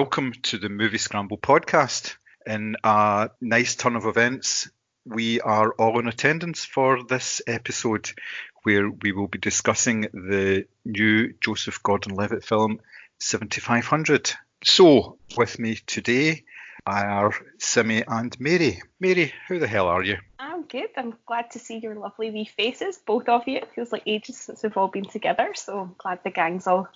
welcome to the Moviescramble podcast. In a nice turn of events, we are all in attendance for this episode where we will be discussing the new Joseph Gordon-Levitt film 7500. So, with me today are Simi and Mary. Mary, how the hell are you? I'm good. I'm glad to see your lovely wee faces, both of you. It feels like ages since we've all been together, so I'm glad the gang's all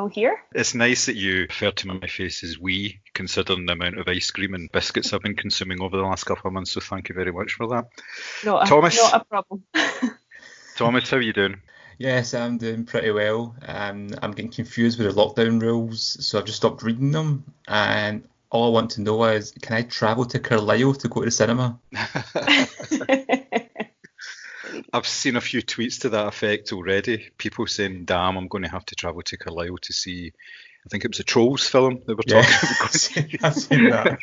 here. It's nice that you refer to my face as we, considering the amount of ice cream and biscuits I've been consuming over the last couple of months, so thank you very much for that. Thomas, not a problem. Thomas, how are you doing? Yes, I'm doing pretty well. I'm getting confused with the lockdown rules, so I've just stopped reading them, and all I want to know is, can I travel to Carlisle to go to the cinema? I've seen a few tweets to that effect already. People saying, damn, I'm going to have to travel to Carlisle to see, I think it was a Trolls film they were talking about. I've seen that.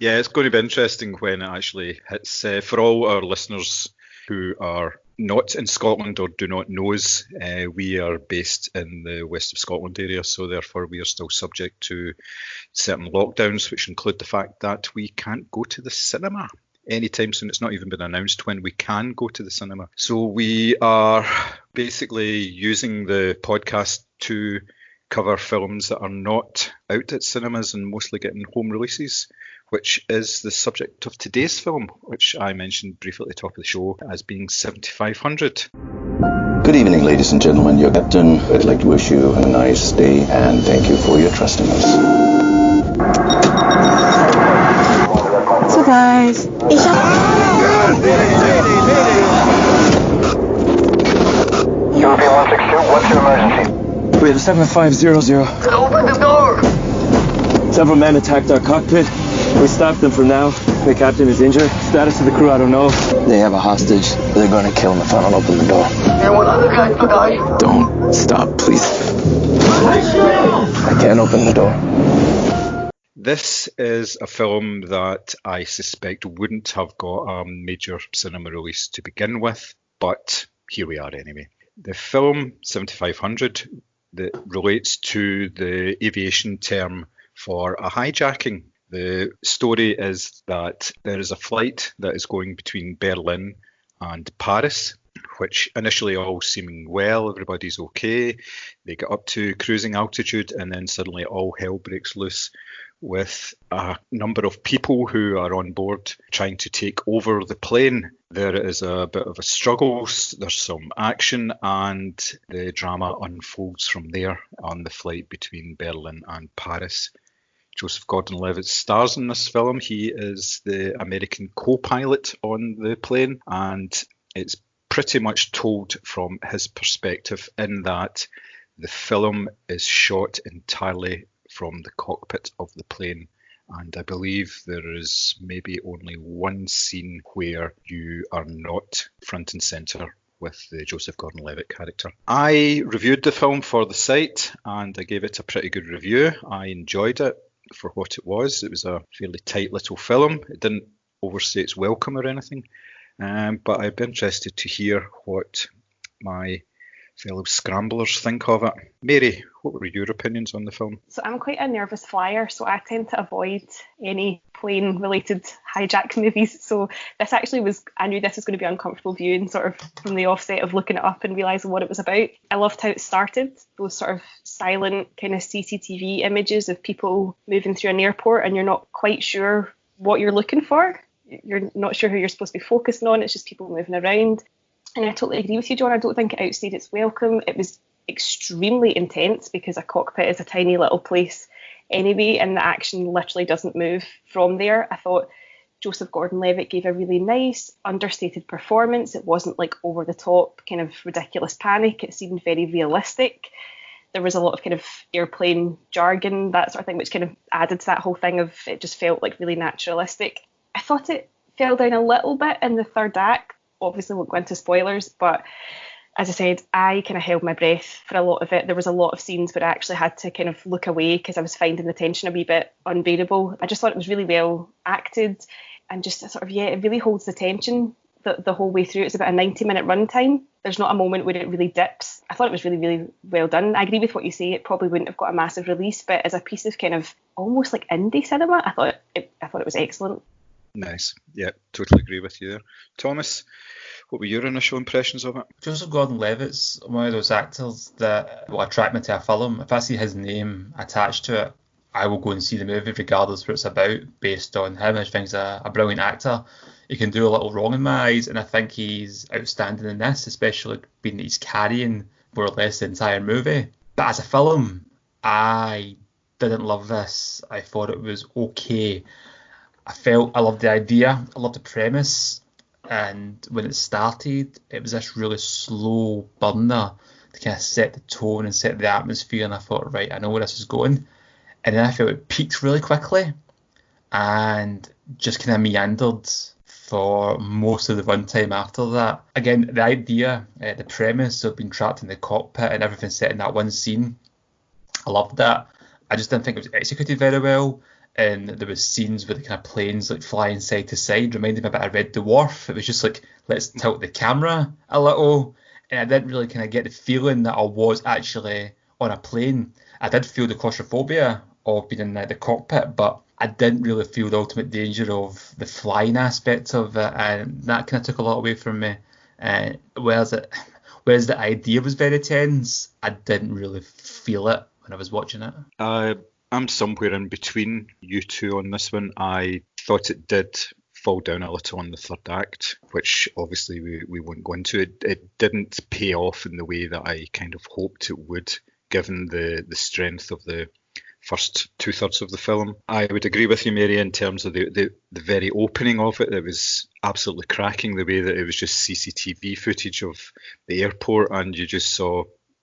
Yeah, it's going to be interesting when it actually hits. For all our listeners who are not in Scotland or do not know us, we are based in the west of Scotland area, so therefore we are still subject to certain lockdowns, which include the fact that we can't go to the cinema anytime soon. It's not even been announced when we can go to the cinema. So we are basically using the podcast to cover films that are not out at cinemas and mostly getting home releases, which is the subject of today's film, which I mentioned briefly at the top of the show as being 7500. Good evening, ladies and gentlemen. Your captain would like to wish you a nice day and thank you for your trust in us. Surprise! European 162, what's your emergency? We have 7500. Open the door! Several men attacked our cockpit. We stopped them for now. The captain is injured. Status of the crew, I don't know. They have a hostage. They're going to kill him if I don't open the door. You want other guys to die? Don't stop, please. I can't open the door. This is a film that I suspect wouldn't have got a major cinema release to begin with, but here we are anyway. The film 7500 that relates to the aviation term for a hijacking. The story is that there is a flight that is going between Berlin and Paris, which initially all seeming well, everybody's okay. They get up to cruising altitude and then suddenly all hell breaks loose with a number of people who are on board trying to take over the plane. There is a bit of a struggle, there's some action, and the drama unfolds from there on the flight between Berlin and Paris. Joseph Gordon-Levitt stars in this film. He is the American co-pilot on the plane, and it's pretty much told from his perspective in that the film is shot entirely from the cockpit of the plane. And I believe there is maybe only one scene where you are not front and centre with the Joseph Gordon-Levitt character. I reviewed the film for the site and I gave it a pretty good review. I enjoyed it for what it was. It was a fairly tight little film. It didn't overstay its welcome or anything, but I'd be interested to hear what my fellow scramblers think of it. Mary, what were your opinions on the film? So I'm quite a nervous flyer, so I tend to avoid any plane-related hijack movies. So this actually was, I knew this was going to be uncomfortable viewing sort of from the offset of looking it up and realising what it was about. I loved how it started, those sort of silent kind of CCTV images of people moving through an airport and you're not quite sure what you're looking for. You're not sure who you're supposed to be focusing on. It's just people moving around. And I totally agree with you, John. I don't think it outstayed its welcome. It was extremely intense because a cockpit is a tiny little place anyway, and the action literally doesn't move from there. I thought Joseph Gordon-Levitt gave a really nice, understated performance. It wasn't like over the top, kind of ridiculous panic. It seemed very realistic. There was a lot of kind of airplane jargon, that sort of thing, which kind of added to that whole thing of it just felt like really naturalistic. I thought it fell down a little bit in the third act. Obviously won't go into spoilers, but as I said, I kind of held my breath for a lot of it. There was a lot of scenes where I actually had to kind of look away because I was finding the tension a wee bit unbearable. I just thought it was really well acted and just sort of, it really holds the tension the whole way through. It's about a 90-minute runtime. There's not a moment where it really dips. I thought it was really, really well done. I agree with what you say. It probably wouldn't have got a massive release, but as a piece of kind of almost like indie cinema, I thought it was excellent. Nice. Yeah, totally agree with you there. Thomas, what were your initial impressions of it? Joseph Gordon-Levitt's one of those actors that will attract me to a film. If I see his name attached to it, I will go and see the movie regardless of what it's about, based on him. I think he's a brilliant actor. He can do a little wrong in my eyes, and I think he's outstanding in this, especially being that he's carrying more or less the entire movie. But as a film, I didn't love this. I thought it was okay. I loved the idea, I loved the premise, and when it started, it was this really slow burner to kind of set the tone and set the atmosphere, and I thought, right, I know where this is going. And then I felt it peaked really quickly and just kind of meandered for most of the runtime after that. Again, the idea, the premise of being trapped in the cockpit and everything set in that one scene, I loved that. I just didn't think it was executed very well. And there was scenes with the kind of planes like flying side to side, reminded me a bit of Red Dwarf. It was just like, let's tilt the camera a little. And I didn't really kind of get the feeling that I was actually on a plane. I did feel the claustrophobia of being in the cockpit, but I didn't really feel the ultimate danger of the flying aspect of it, and that kind of took a lot away from me. Whereas the idea was very tense, I didn't really feel it when I was watching it. I'm somewhere in between you two on this one. I thought it did fall down a little on the third act, which obviously we won't go into. It didn't pay off in the way that I kind of hoped it would, given the strength of the first 2/3 of the film. I would agree with you, Mary, in terms of the very opening of it. It was absolutely cracking, the way that it was just CCTV footage of the airport and you just saw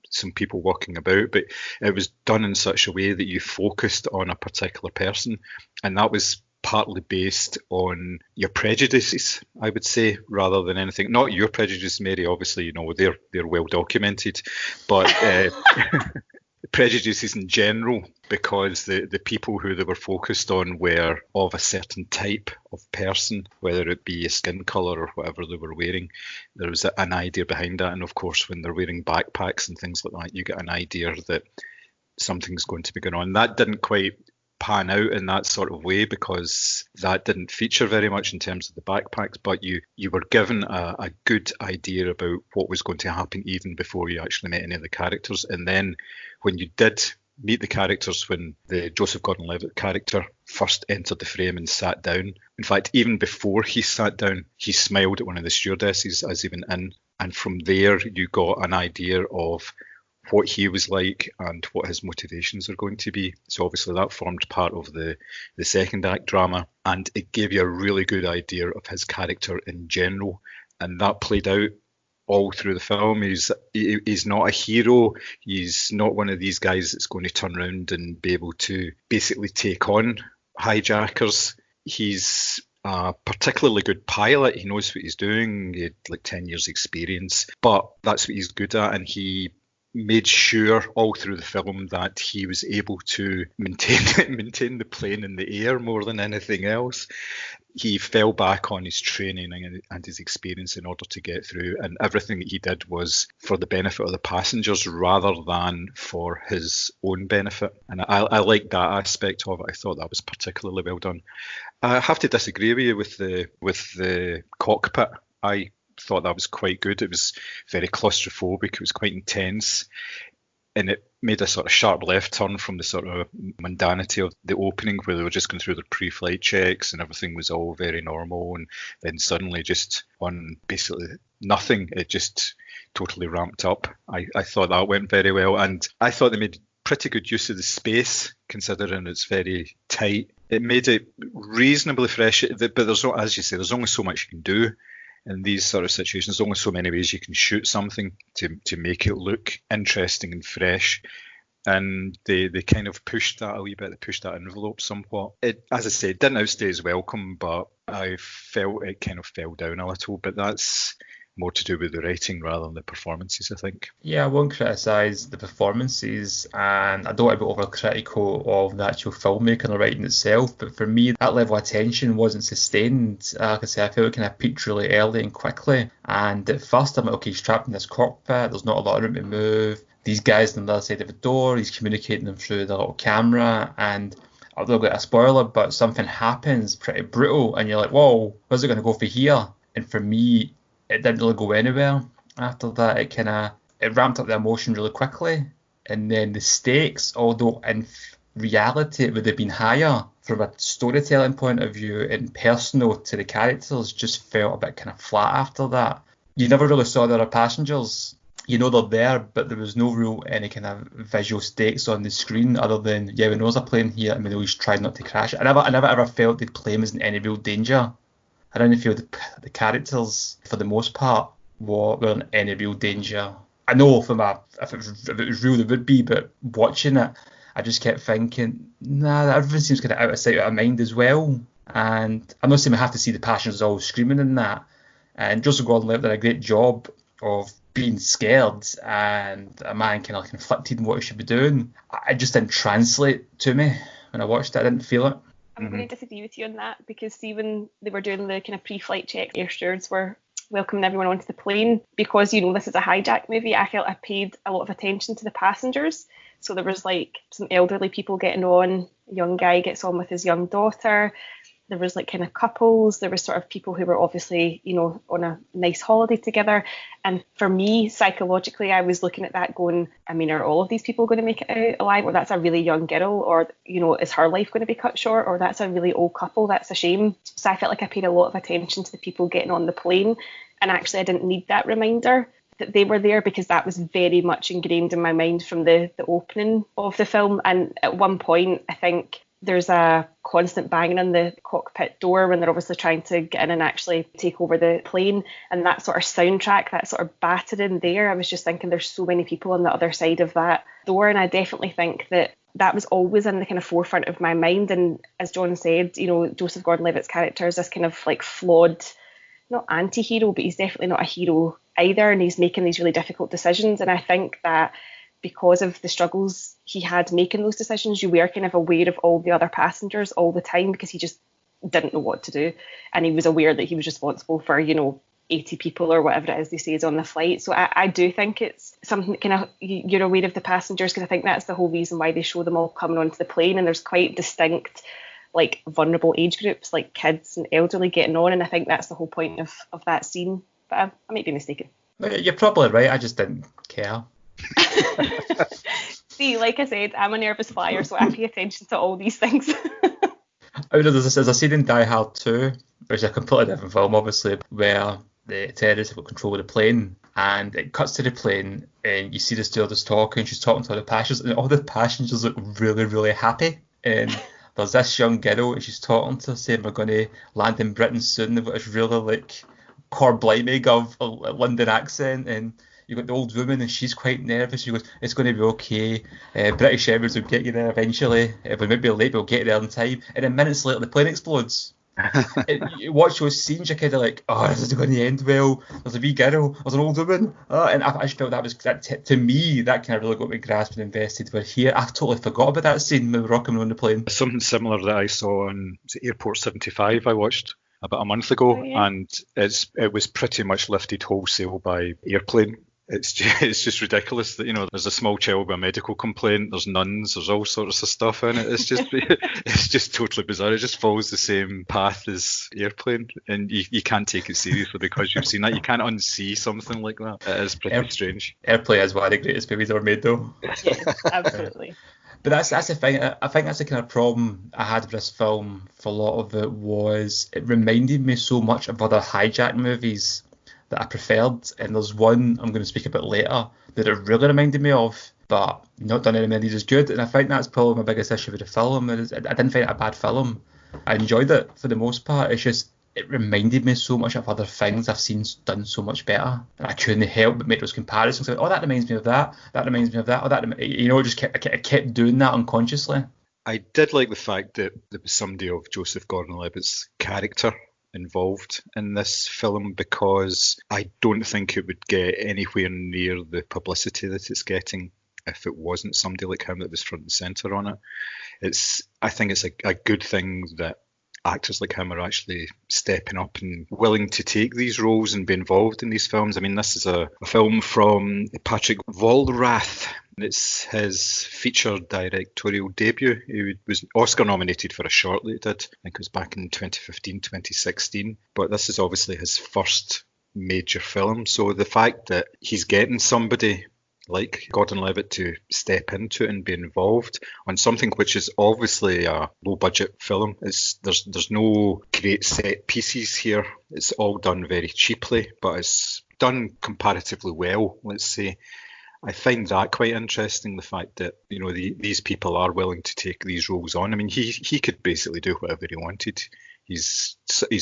some people walking about, but it was done in such a way that you focused on a particular person, and that was partly based on your prejudices, I would say, rather than anything. Not your prejudices, Mary, obviously, they're well documented, but prejudices in general, because the people who they were focused on were of a certain type of person, whether it be a skin colour or whatever they were wearing. There was an idea behind that, and of course when they're wearing backpacks and things like that, you get an idea that something's going to be going on. That didn't quite pan out in that sort of way, because that didn't feature very much in terms of the backpacks, but you were given a good idea about what was going to happen even before you actually met any of the characters. And then when you did meet the characters, when the Joseph Gordon-Levitt character first entered the frame and sat down, in fact, even before he sat down, he smiled at one of the stewardesses as he went in, and from there you got an idea of what he was like and what his motivations are going to be. So obviously that formed part of the second act drama, and it gave you a really good idea of his character in general, and that played out all through the film. He's not a hero. He's not one of these guys that's going to turn around and be able to basically take on hijackers. He's a particularly good pilot. He knows what he's doing. He had like 10 years experience, but that's what he's good at, and he made sure all through the film that he was able to maintain the plane in the air more than anything else. He fell back on his training and his experience in order to get through, and everything that he did was for the benefit of the passengers rather than for his own benefit. And I liked that aspect of it. I thought that was particularly well done. I have to disagree with you with the cockpit. I thought that was quite good. It was very claustrophobic. It was quite intense, and it made a sort of sharp left turn from the sort of mundanity of the opening, where they were just going through their pre-flight checks and everything was all very normal, and then suddenly just on basically nothing, it just totally ramped up. I thought that went very well, and I thought they made pretty good use of the space, considering it's very tight. It made it reasonably fresh, but there's, as you say, there's only so much you can do in these sort of situations. There's only so many ways you can shoot something to make it look interesting and fresh. And they kind of pushed that a wee bit, they pushed that envelope somewhat. It, as I say, it didn't outstay its welcome, but I felt it kind of fell down a little. But that's more to do with the writing rather than the performances, I think. Yeah, I won't criticise the performances, and I don't want to be overcritical of the actual filmmaking or writing itself, but for me, that level of tension wasn't sustained. Like I say, I feel it kind of peaked really early and quickly, and at first I'm like, okay, he's trapped in this cockpit, there's not a lot of room to move, these guys on the other side of the door, he's communicating them through the little camera, and I'll not get a spoiler, but something happens pretty brutal, and you're like, whoa, where's it going to go for here? And for me, it didn't really go anywhere after that. It ramped up the emotion really quickly, and then the stakes, although in reality it would have been higher from a storytelling point of view and personal to the characters, just felt a bit kind of flat after that. You never really saw the other passengers. You know they're there, but there was no real any kind of visual stakes on the screen other than, yeah, we know there's a plane here and we know he's trying not to crash. I never ever felt the plane was in any real danger. I didn't feel the characters, for the most part, were in any real danger. I know if it was real, they would be, but watching it, I just kept thinking, nah, everything seems kind of out of sight, out of mind as well. And I'm not saying we have to see the passengers all screaming in that. And Joseph Gordon-Levitt did a great job of being scared and a man kind of conflicted in what he should be doing. It just didn't translate to me when I watched it. I didn't feel it. I'm going to disagree with you on that, because see, when they were doing the kind of pre-flight check, air stewards were welcoming everyone onto the plane. Because, this is a hijack movie, I felt I paid a lot of attention to the passengers. So there was like some elderly people getting on, a young guy gets on with his young daughter. There was like kind of couples. There was sort of people who were obviously, on a nice holiday together. And for me, psychologically, I was looking at that going, are all of these people going to make it out alive? Or that's a really young girl? Or, is her life going to be cut short? Or that's a really old couple? That's a shame. So I felt like I paid a lot of attention to the people getting on the plane. And actually, I didn't need that reminder that they were there, because that was very much ingrained in my mind from the opening of the film. And at one point, I think there's a constant banging on the cockpit door when they're obviously trying to get in and actually take over the plane. And that sort of soundtrack, that sort of battering there, I was just thinking there's so many people on the other side of that door. And I definitely think that was always in the kind of forefront of my mind. And as John said, Joseph Gordon-Levitt's character is this kind of like flawed, not anti-hero, but he's definitely not a hero either. And he's making these really difficult decisions. And I think that because of the struggles he had making those decisions, you were kind of aware of all the other passengers all the time, because he just didn't know what to do. And he was aware that he was responsible for, 80 people or whatever it is they say is on the flight. So I do think it's something kind of, you're aware of the passengers, because I think that's the whole reason why they show them all coming onto the plane. And there's quite distinct, like, vulnerable age groups, like kids and elderly getting on. And I think that's the whole point of that scene. But I might be mistaken. You're probably right. I just didn't care. See, like I said, I'm a nervous flyer, so I pay attention to all these things. There's a scene in Die Hard 2, which is a completely different film, obviously, where the terrorists have got control of the plane, and it cuts to the plane, and you see the stewardess talking, she's talking to all the passengers, and all the passengers look really, really happy. And there's this young girl, and she's talking to her, saying we're going to land in Britain soon. They've got this really, like, core blimey of a London accent, and you've got the old woman, and she's quite nervous. She goes, it's going to be okay. British Airways will get you there eventually. If we might be late, we'll get there on time. And then minutes later, the plane explodes. You watch those scenes, you're kind of like, oh, this is going to end well. There's a wee girl, there's an old woman. And I just felt to me, that kind of really got me grasped and invested. But here, I totally forgot about that scene when we were rocking on the plane. Something similar that I saw on Airport 75 I watched about a month ago. Oh, yeah. And it was pretty much lifted wholesale by Airplane. It's just ridiculous that, there's a small child with a medical complaint, there's nuns, there's all sorts of stuff in it. It's just totally bizarre. It just follows the same path as Airplane, and you can't take it seriously because you've seen that. You can't unsee something like that. It is pretty strange. Airplane is one of the greatest movies ever made, though. Yeah, absolutely. But that's the thing. I think that's the kind of problem I had with this film. For a lot of it was it reminded me so much of other hijack movies that I preferred, and there's one I'm going to speak about later that it really reminded me of, but not done any of these as good. And I think that's probably my biggest issue with the film. I didn't find it a bad film. I enjoyed it for the most part. It's just it reminded me so much of other things I've seen done so much better, and I couldn't help but make those comparisons. Like, oh, that reminds me of that. That reminds me of that. Oh, that just kept doing that unconsciously. I did like the fact that there was somebody of Joseph Gordon-Levitt's character involved in this film because I don't think it would get anywhere near the publicity that it's getting if it wasn't somebody like him that was front and centre on it. I think it's a good thing that actors like him are actually stepping up and willing to take these roles and be involved in these films. I mean, this is a film from Patrick Vollrath. It's his feature directorial debut. He was Oscar nominated for a short that he did. I think it was back in 2015, 2016. But this is obviously his first major film. So the fact that he's getting somebody like Gordon Levitt to step into it and be involved on something which is obviously a low budget film. There's no great set pieces here. It's all done very cheaply, but it's done comparatively well, let's say. I find that quite interesting, the fact that, you know, these people are willing to take these roles on. I mean, he could basically do whatever he wanted. He's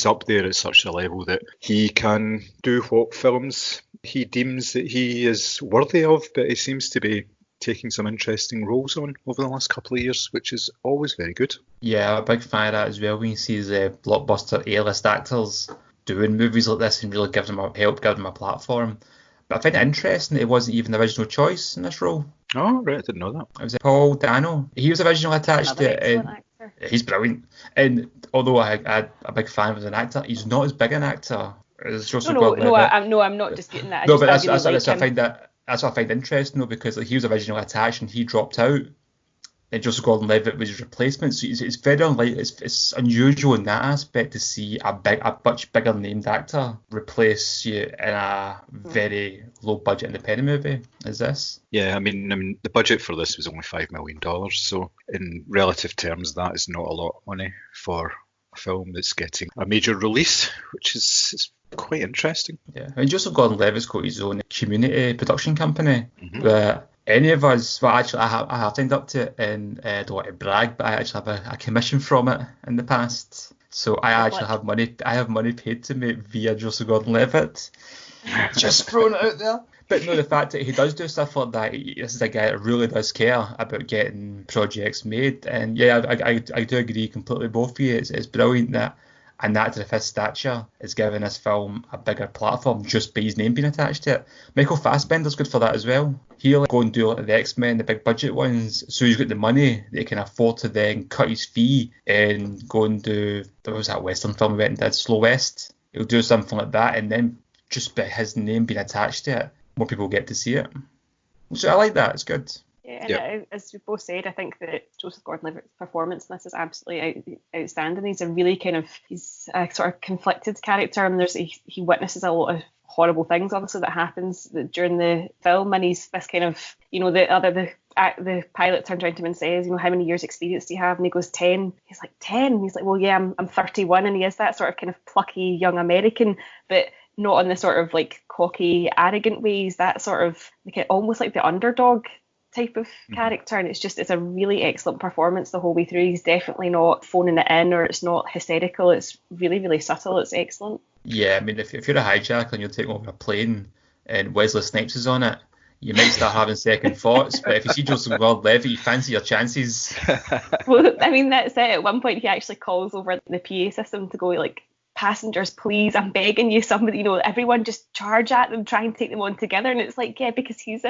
up there at such a level that he can do what films he deems that he is worthy of, but he seems to be taking some interesting roles on over the last couple of years, which is always very good. Yeah, I'm a big fan of that as well. When you see the blockbuster A-list actors doing movies like this and really give them a platform. But I find it interesting that he wasn't even the original choice in this role. Oh, right, I didn't know that. It was Paul Dano. He was originally attached to it. He's brilliant. And although I'm a big fan of him as an actor, he's not as big an actor as Joseph Gordon-Levitt. I'm not disputing that. But that's what I find interesting though, because like, he was originally attached and he dropped out. And Joseph Gordon-Levitt was his replacement, so it's very unlikely. It's unusual in that aspect to see a much bigger named actor replace you in a very low budget independent movie as this. Yeah, I mean the budget for this was only $5 million, so in relative terms, that is not a lot of money for a film that's getting a major release, which is quite interesting. Yeah, I mean Joseph Gordon-Levitt's got his own community production company that. Any of us, well, actually, I have signed up to it, and I don't want to brag, but I actually have a commission from it in the past. So I actually have money. I have money paid to me via Joseph Gordon-Levitt. Just throwing it out there. But no, the fact that he does do stuff like that, this is a guy that really does care about getting projects made. And yeah, I do agree completely with both of you. It's brilliant that an actor of his stature is giving this film a bigger platform just by his name being attached to it. Michael Fassbender's good for that as well. He'll go and do like the X-Men, the big budget ones, so he's got the money that he can afford to then cut his fee and go and do, what was that Western film we went and did, Slow West? He'll do something like that, and then just by his name being attached to it, more people get to see it. So I like that, it's good. Yeah, and as we both said, I think that Joseph Gordon-Levitt's performance in this is absolutely outstanding. He's a sort of conflicted character, and he witnesses a lot of horrible things, obviously, that happens during the film, and he's this kind of, you know, the pilot turns around to him and says, you know, how many years experience do you have? And he goes 10. He's like, 10? He's like, well, yeah, I'm 31, and he is that sort of kind of plucky young American, but not in the sort of like cocky, arrogant ways. That sort of like almost like the underdog type of character, and it's a really excellent performance the whole way through. He's definitely not phoning it in, or it's not hysterical. It's really, really subtle. It's excellent. Yeah, I mean, if you're a hijacker and you're taking over a plane and Wesley Snipes is on it, you might start having second thoughts. But if you see Joseph Gordon-Levitt, you fancy your chances. Well, I mean, that's it. At one point, he actually calls over the PA system to go like, passengers, please, I'm begging you, somebody, you know, everyone just charge at them, try and take them on together. And it's like, yeah, because he's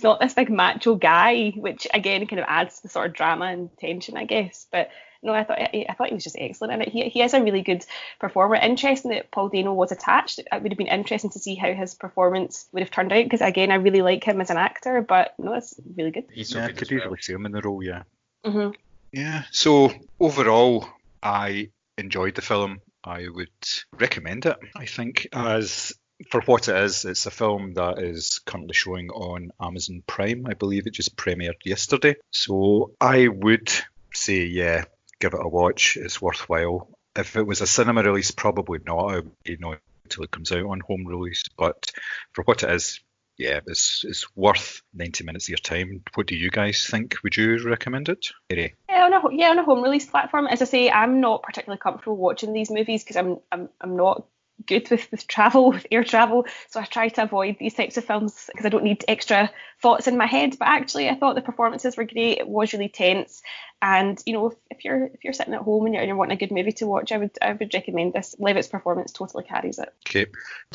not this big macho guy, which again kind of adds to the sort of drama and tension, I guess. But no, I thought he was just excellent in it. He is a really good performer. Interesting that Paul Dano was attached. It would have been interesting to see how his performance would have turned out, because again, I really like him as an actor, but no, it's really good. He's so I good could as easily see him in the role, yeah. Mm-hmm. Yeah, so overall, I enjoyed the film. I would recommend it. I think as for what it is, it's a film that is currently showing on Amazon Prime. I believe it just premiered yesterday. So I would say, yeah, give it a watch. It's worthwhile. If it was a cinema release, probably not. I would not until it comes out on home release. But for what it is, yeah, it's worth 90 minutes of your time. What do you guys think? Would you recommend it? Mary? Yeah, on a home release platform. As I say, I'm not particularly comfortable watching these movies because I'm not good with travel, with air travel. So I try to avoid these types of films because I don't need extra thoughts in my head. But actually, I thought the performances were great. It was really tense. And if you're sitting at home and you're wanting a good movie to watch, I would recommend this. Levitt's performance totally carries it. Okay.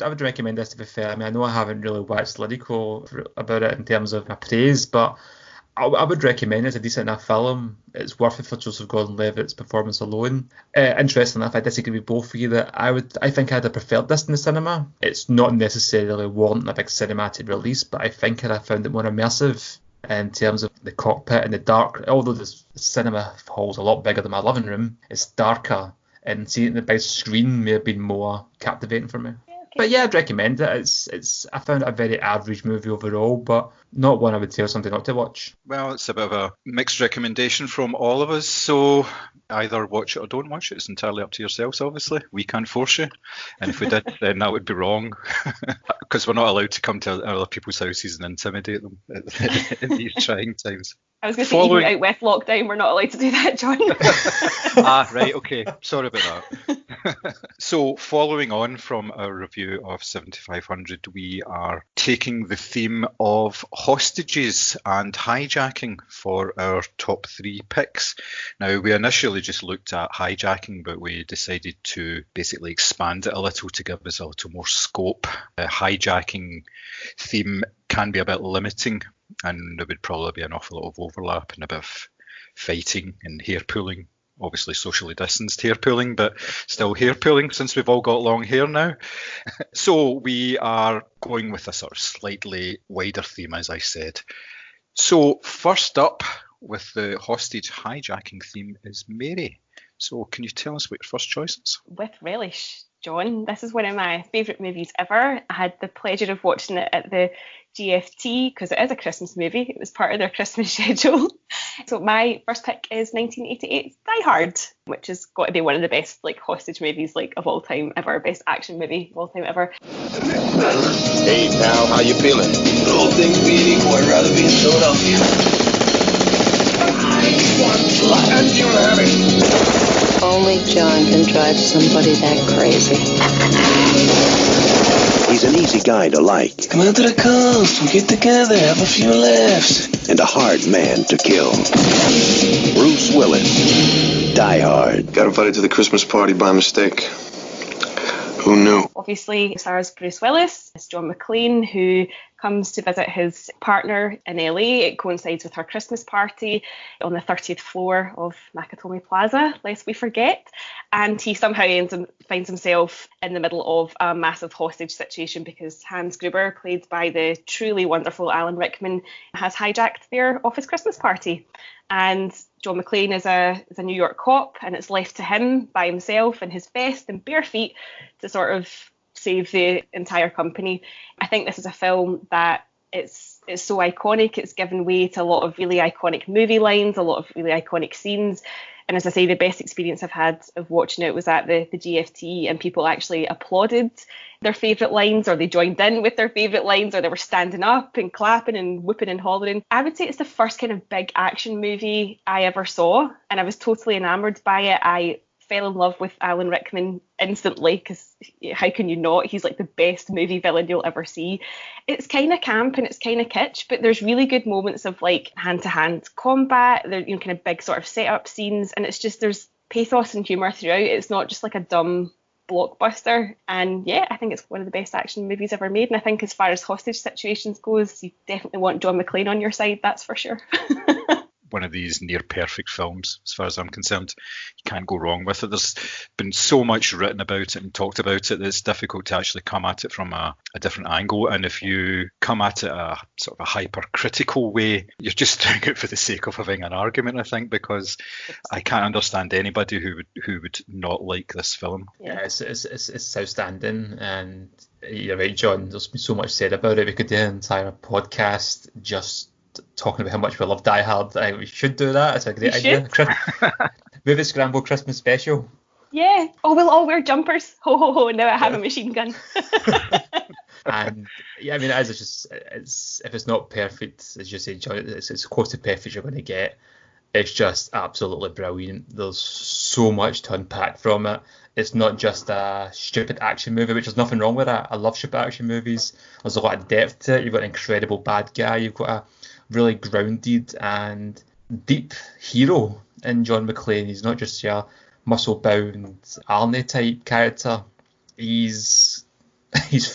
I would recommend this, to be fair. I mean, I know I haven't really waxed lyrical about it in terms of my praise, but I would recommend it. It's a decent enough film. It's worth it for Joseph Gordon-Levitt's performance alone. Interestingly enough, I disagree with both of you that I think I'd have preferred this in the cinema. It's not necessarily warranting a big cinematic release, but I think I'd have found it more immersive in terms of the cockpit and the dark. Although the cinema hall's a lot bigger than my living room, it's darker, and seeing it on the big screen may have been more captivating for me. But yeah, I'd recommend it. It's I found it a very average movie overall, but not one I would tell somebody not to watch. Well, it's a bit of a mixed recommendation from all of us, so either watch it or don't watch it. It's entirely up to yourselves, obviously. We can't force you, and if we did, then that would be wrong, because we're not allowed to come to other people's houses and intimidate them in these trying times. I was going to say, even out with lockdown, we're not allowed to do that, John. Right, okay. Sorry about that. So, following on from our review of 7500, we are taking the theme of hostages and hijacking for our top 3 picks. Now, we initially just looked at hijacking, but we decided to basically expand it a little to give us a little more scope. The hijacking theme can be a bit limiting, and there would probably be an awful lot of overlap and a bit of fighting and hair pulling. Obviously socially distanced hair pulling, but still hair pulling since we've all got long hair now. So we are going with a sort of slightly wider theme, as I said. So first up with the hostage hijacking theme is Mary. So can you tell us what your first choice is? With relish, John. This is one of my favourite movies ever. I had the pleasure of watching it at the GFT because it is a Christmas movie. It was part of their Christmas schedule. So my first pick is 1988's Die Hard, which has got to be one of the best hostage movies of all time ever, best action movie of all time ever. Hey pal, how you feeling? All things being equal, I'd rather be in Philadelphia. I want land you have it. Only John can drive somebody that crazy. He's an easy guy to like. Come out to the coast, we'll get together, have a few laughs. And a hard man to kill. Bruce Willis, Die Hard. Got invited to the Christmas party by mistake. Who knew? Obviously, it stars Bruce Willis. It's John McClane, who comes to visit his partner in LA. It coincides with her Christmas party on the 30th floor of Nakatomi Plaza, lest we forget. And he somehow finds himself in the middle of a massive hostage situation because Hans Gruber, played by the truly wonderful Alan Rickman, has hijacked their office Christmas party. And John McClane is a New York cop, and it's left to him by himself in his vest and bare feet to sort of save the entire company. I think this is a film that it's so iconic. It's given way to a lot of really iconic movie lines, a lot of really iconic scenes. And as I say, the best experience I've had of watching it was at the GFT, and people actually applauded their favourite lines, or they joined in with their favourite lines, or they were standing up and clapping and whooping and hollering. I would say it's the first kind of big action movie I ever saw, and I was totally enamoured by it. I fell in love with Alan Rickman instantly, because how can you not? He's the best movie villain you'll ever see. It's kind of camp and it's kind of kitsch, but there's really good moments of hand-to-hand combat. There, kind of big sort of setup scenes, and it's just there's pathos and humour throughout. It's not just a dumb blockbuster. And yeah, I think it's one of the best action movies ever made. And I think as far as hostage situations goes, you definitely want John McClane on your side, that's for sure. One of these near perfect films, as far as I'm concerned. You can't go wrong with it. There's been so much written about it and talked about it that it's difficult to actually come at it from a different angle. And if you come at it a sort of a hypercritical way, you're just doing it for the sake of having an argument, I think, because I can't understand anybody who would not like this film. Yeah, it's outstanding, and you're right, John. There's been so much said about it. We could do an entire podcast just talking about how much we love Die Hard. We should do that. It's a great idea. Moviescramble Christmas special. Yeah. Oh, we'll all wear jumpers. Ho ho ho! Now I have a machine gun. And yeah, I mean, it's if it's not perfect, as you say, John, it's close to perfect you're going to get. It's just absolutely brilliant. There's so much to unpack from it. It's not just a stupid action movie, which there's nothing wrong with that. I love stupid action movies. There's a lot of depth to it. You've got an incredible bad guy. You've got a really grounded and deep hero in John McClane. He's not just your muscle-bound Arnie type character. He's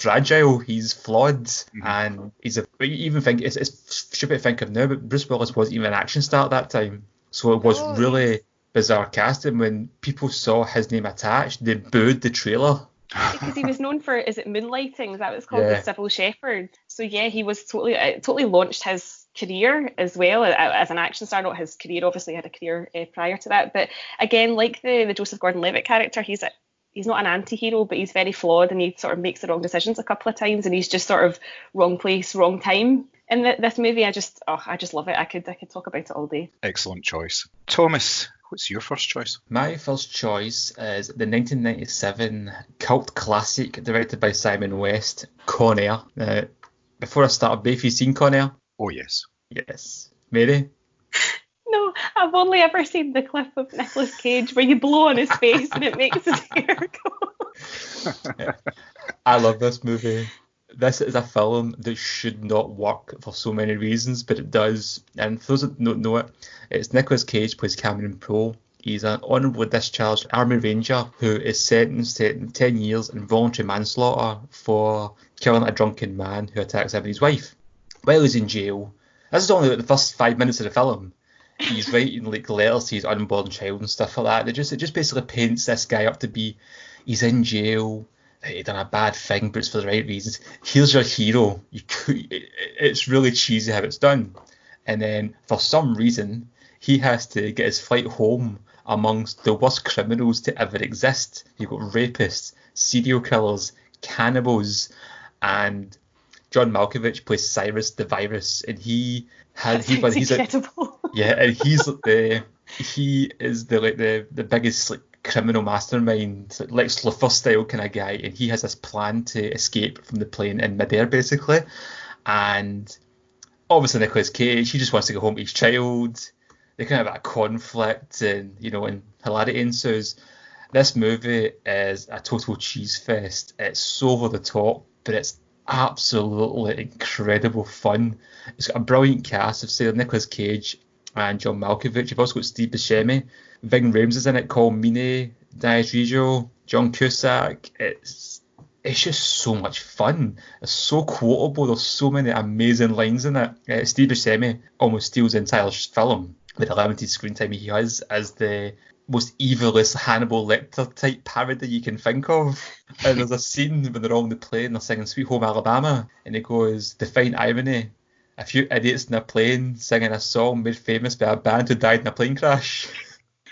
fragile, he's flawed, and you even think it's stupid to think of now, but Bruce Willis wasn't even an action star at that time, so it was really bizarre casting. When people saw his name attached, they booed the trailer. Because he was known for, is it Moonlighting? Is that what it's called? The Civil Shepherd. So yeah, he was totally launched his career as well as an action star. Not his career, obviously he had a career prior to that, but again, like the Joseph Gordon-Levitt character, he's not an anti-hero, but he's very flawed, and he sort of makes the wrong decisions a couple of times, and he's just sort of wrong place, wrong time. In this movie, I just love it. I could talk about it all day. Excellent choice. Thomas, what's your first choice? My first choice is the 1997 cult classic directed by Simon West, Con Air. Before I start, have you seen Con Air? Oh, yes. Yes. Mary? No, I've only ever seen the clip of Nicolas Cage where you blow on his face and it makes his hair go. I love this movie. This is a film that should not work for so many reasons, but it does. And for those that don't know it, it's Nicolas Cage plays Cameron Poe. He's an honourably discharged Army Ranger who is sentenced to 10 years in voluntary manslaughter for killing a drunken man who attacks him and his wife. While he's in jail, this is only the first 5 minutes of the film, he's writing like letters to his unborn child and stuff like that. It just basically paints this guy up to be, he's in jail, he done a bad thing, but it's for the right reasons. Here's your hero. It's really cheesy how it's done. And then for some reason, he has to get his flight home amongst the worst criminals to ever exist. You've got rapists, serial killers, cannibals, and John Malkovich plays Cyrus the Virus, and he's incredible. And he is the biggest like criminal mastermind, Lex Luthor style kind of guy, and he has this plan to escape from the plane in midair basically. And obviously Nicolas Cage, he just wants to go home to his child. They kind of have a conflict, and and hilarity ensues. This movie is a total cheese fest. It's so over the top, but it's absolutely incredible fun. It's got a brilliant cast of say Nicolas Cage and John Malkovich. You've also got Steve Buscemi, Ving Rhames is in it, Cole Meany, Dias Rijo, John Cusack. It's just so much fun. It's so quotable. There's so many amazing lines in it. Steve Buscemi almost steals the entire film with the limited screen time he has as the most evilest Hannibal Lecter type parody you can think of. And there's a scene when they're all on the plane, they're singing Sweet Home Alabama, and he goes, "Define irony, a few idiots in a plane singing a song made famous by a band who died in a plane crash."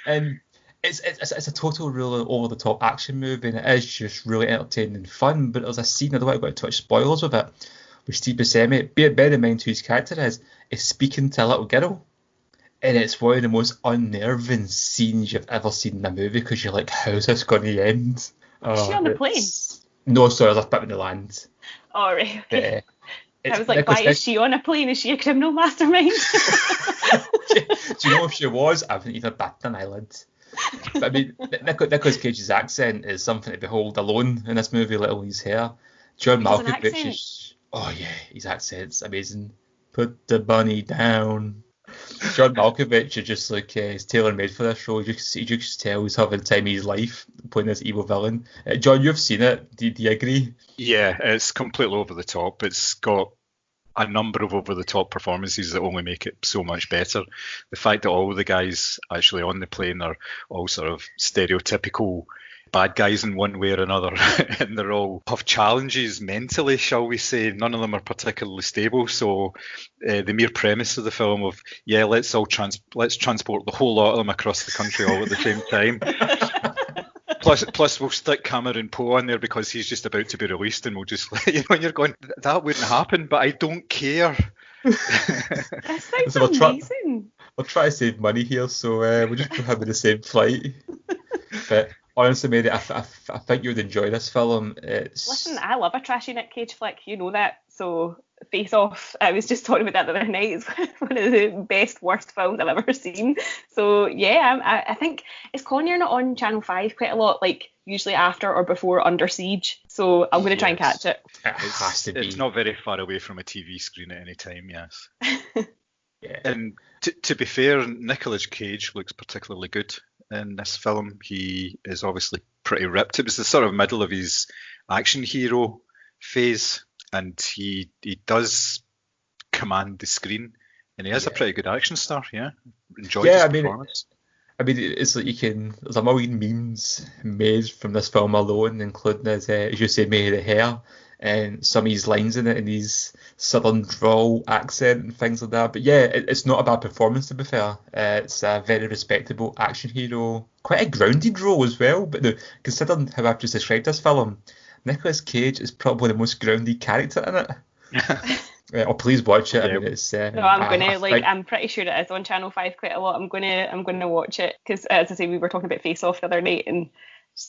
And it's a total really over the top action movie, and it is just really entertaining and fun. But there's a scene, I don't want to go into too much spoilers with it, where Steve Buscemi, bear in mind who his character is speaking to a little girl. And it's one of the most unnerving scenes you've ever seen in a movie, because you're like, how's this going to end? Is she on the plane? No, sorry, there's a bit in the land. Oh, right. Okay. I was like, Nicholas, why is she on a plane? Is she a criminal mastermind? Do you know if she was? I haven't even batted an eyelid. But I mean, Nicolas Cage's accent is something to behold alone in this movie, let alone his hair. John Malkovich is... Oh yeah, his accent's amazing. Put the bunny down. John Malkovich is just like he's tailor-made for this role. You just tell he's having the time of his life playing this evil villain. John, you've seen it. Do you agree? Yeah, it's completely over the top. It's got a number of over-the-top performances that only make it so much better. The fact that all the guys actually on the plane are all sort of stereotypical bad guys in one way or another, and they're all have challenges mentally, shall we say. None of them are particularly stable. So the mere premise of the film of let's transport the whole lot of them across the country all at the same time. Plus we'll stick Cameron Poe in there because he's just about to be released, and we'll just and you're going, that wouldn't happen, but I don't care. That sounds amazing. We'll try to save money here, so we'll just put him in the same flight. But honestly, mate, I think you'd enjoy this film. Listen, I love a trashy Nick Cage flick. You know that. So Face Off. I was just talking about that the other night. It's one of the best, worst films I've ever seen. So yeah, I think it's Connor not on Channel 5 quite a lot, like usually after or before Under Siege. So I'm going to try and catch it. It has to be. It's not very far away from a TV screen at any time, yes. Yeah. And to be fair, Nicolas Cage looks particularly good in this film. He is obviously pretty ripped. It was the sort of middle of his action hero phase, and he does command the screen, and he is a pretty good action star. Yeah, enjoyed his performance. I mean, it's like there's a million memes made from this film alone, including his, as you say, May the Hair, and some of his lines in it in his southern drawl accent and things like that. But yeah, it's not a bad performance, to be fair. It's a very respectable action hero, quite a grounded role as well. But no, considering how I've just described this film, Nicolas Cage is probably the most grounded character in it. Oh, please watch it. Yeah. I mean, it's. No, I'm pretty sure it is on Channel 5 quite a lot. I'm gonna watch it because, as I say, we were talking about Face Off the other night, and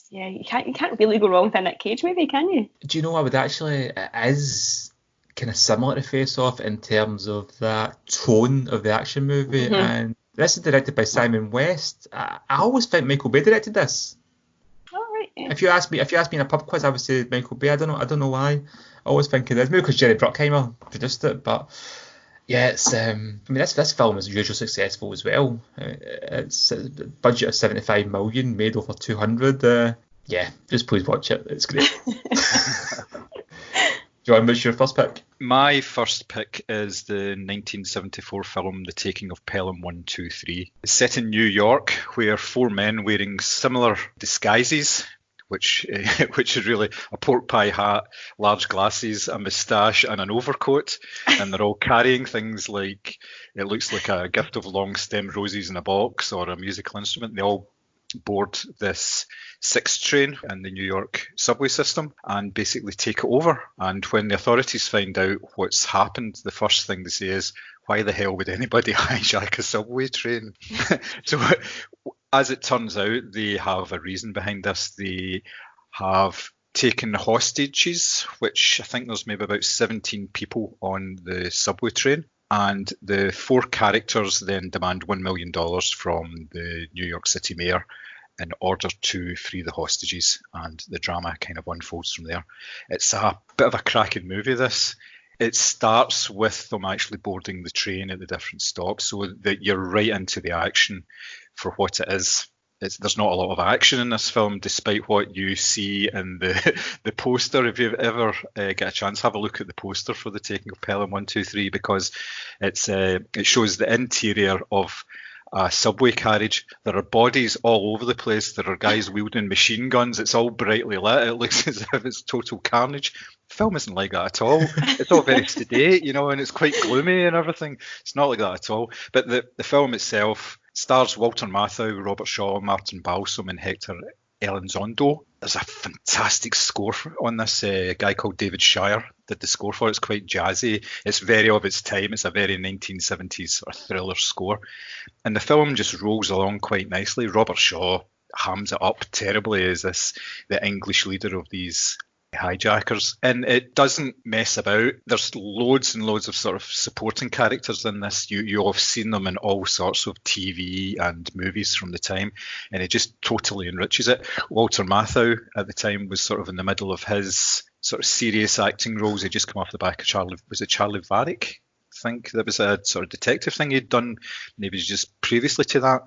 yeah, you can't really go wrong with a Nick Cage movie, can you? Do you know, it is kind of similar to Face Off in terms of that tone of the action movie, Mm-hmm. and this is directed by Simon West. I always think Michael Bay directed this. All right. Yeah. If you ask me in a pub quiz, I would say Michael Bay. I don't know why. I always think it is. Maybe because Jerry Bruckheimer produced it, but yeah, it's. I mean, this film is usually successful as well. It's a budget of 75 million, made over 200. Yeah, just please watch it. It's great. John, what's your first pick? My first pick is the 1974 film The Taking of Pelham 123. It's set in New York, where four men wearing similar disguises, which is really a pork pie hat, large glasses, a moustache, and an overcoat, and they're all carrying things like, it looks like a gift of long-stemmed roses in a box or a musical instrument. They all board this 6 train in the New York subway system and basically take it over. And when the authorities find out what's happened, the first thing they say is, why the hell would anybody hijack a subway train? So as it turns out, they have a reason behind this. They have taken hostages, which I think there's maybe about 17 people on the subway train. And the 4 characters then demand $1 million from the New York City mayor in order to free the hostages, and the drama kind of unfolds from there. It's a bit of a cracking movie, this. It starts with them actually boarding the train at the different stops, so that you're right into the action for what it is. There's not a lot of action in this film, despite what you see in the poster. If you've ever get a chance, have a look at the poster for The Taking of Pelham 123, because it shows the interior of a subway carriage. There are bodies all over the place. There are guys wielding machine guns. It's all brightly lit. It looks as if it's total carnage. The film isn't like that at all. It's all very sedate, and it's quite gloomy and everything. It's not like that at all. But the film itself stars Walter Matthau, Robert Shaw, Martin Balsam, and Hector Elizondo. There's a fantastic score on this. A guy called David Shire did the score for it. It's quite jazzy. It's very of its time. It's a very 1970s sort of thriller score. And the film just rolls along quite nicely. Robert Shaw hams it up terribly as the English leader of these hijackers, and it doesn't mess about. There's loads and loads of sort of supporting characters in this. You'll have seen them in all sorts of TV and movies from the time, and it just totally enriches it. Walter Matthau at the time was sort of in the middle of his sort of serious acting roles. He'd just come off the back of Charlie Varick? I think that was a sort of detective thing he'd done, maybe just previously to that.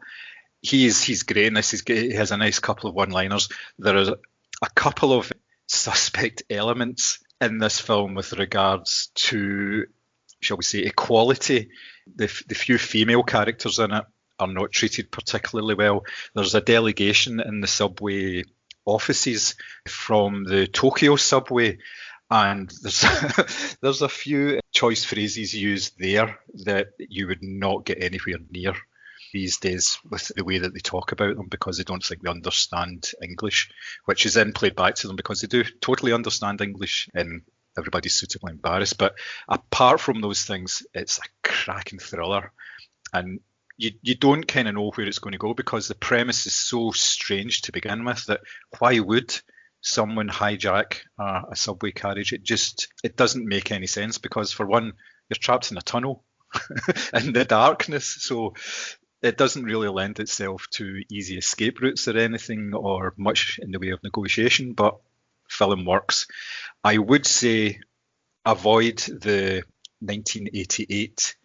He's great in this. He has a nice couple of one-liners. There is a couple of suspect elements in this film with regards to, shall we say, equality. The few female characters in it are not treated particularly well. There's a delegation in the subway offices from the Tokyo subway, and there's a few choice phrases used there that you would not get anywhere near these days with the way that they talk about them, because they don't think they understand English, which is then played back to them because they do totally understand English, and everybody's suitably embarrassed. But apart from those things, it's a cracking thriller, and you don't kind of know where it's going to go, because the premise is so strange to begin with that why would someone hijack a subway carriage. It doesn't make any sense because, for one, you're trapped in a tunnel in the darkness, so it doesn't really lend itself to easy escape routes or anything, or much in the way of negotiation, but film works. I would say avoid the 1988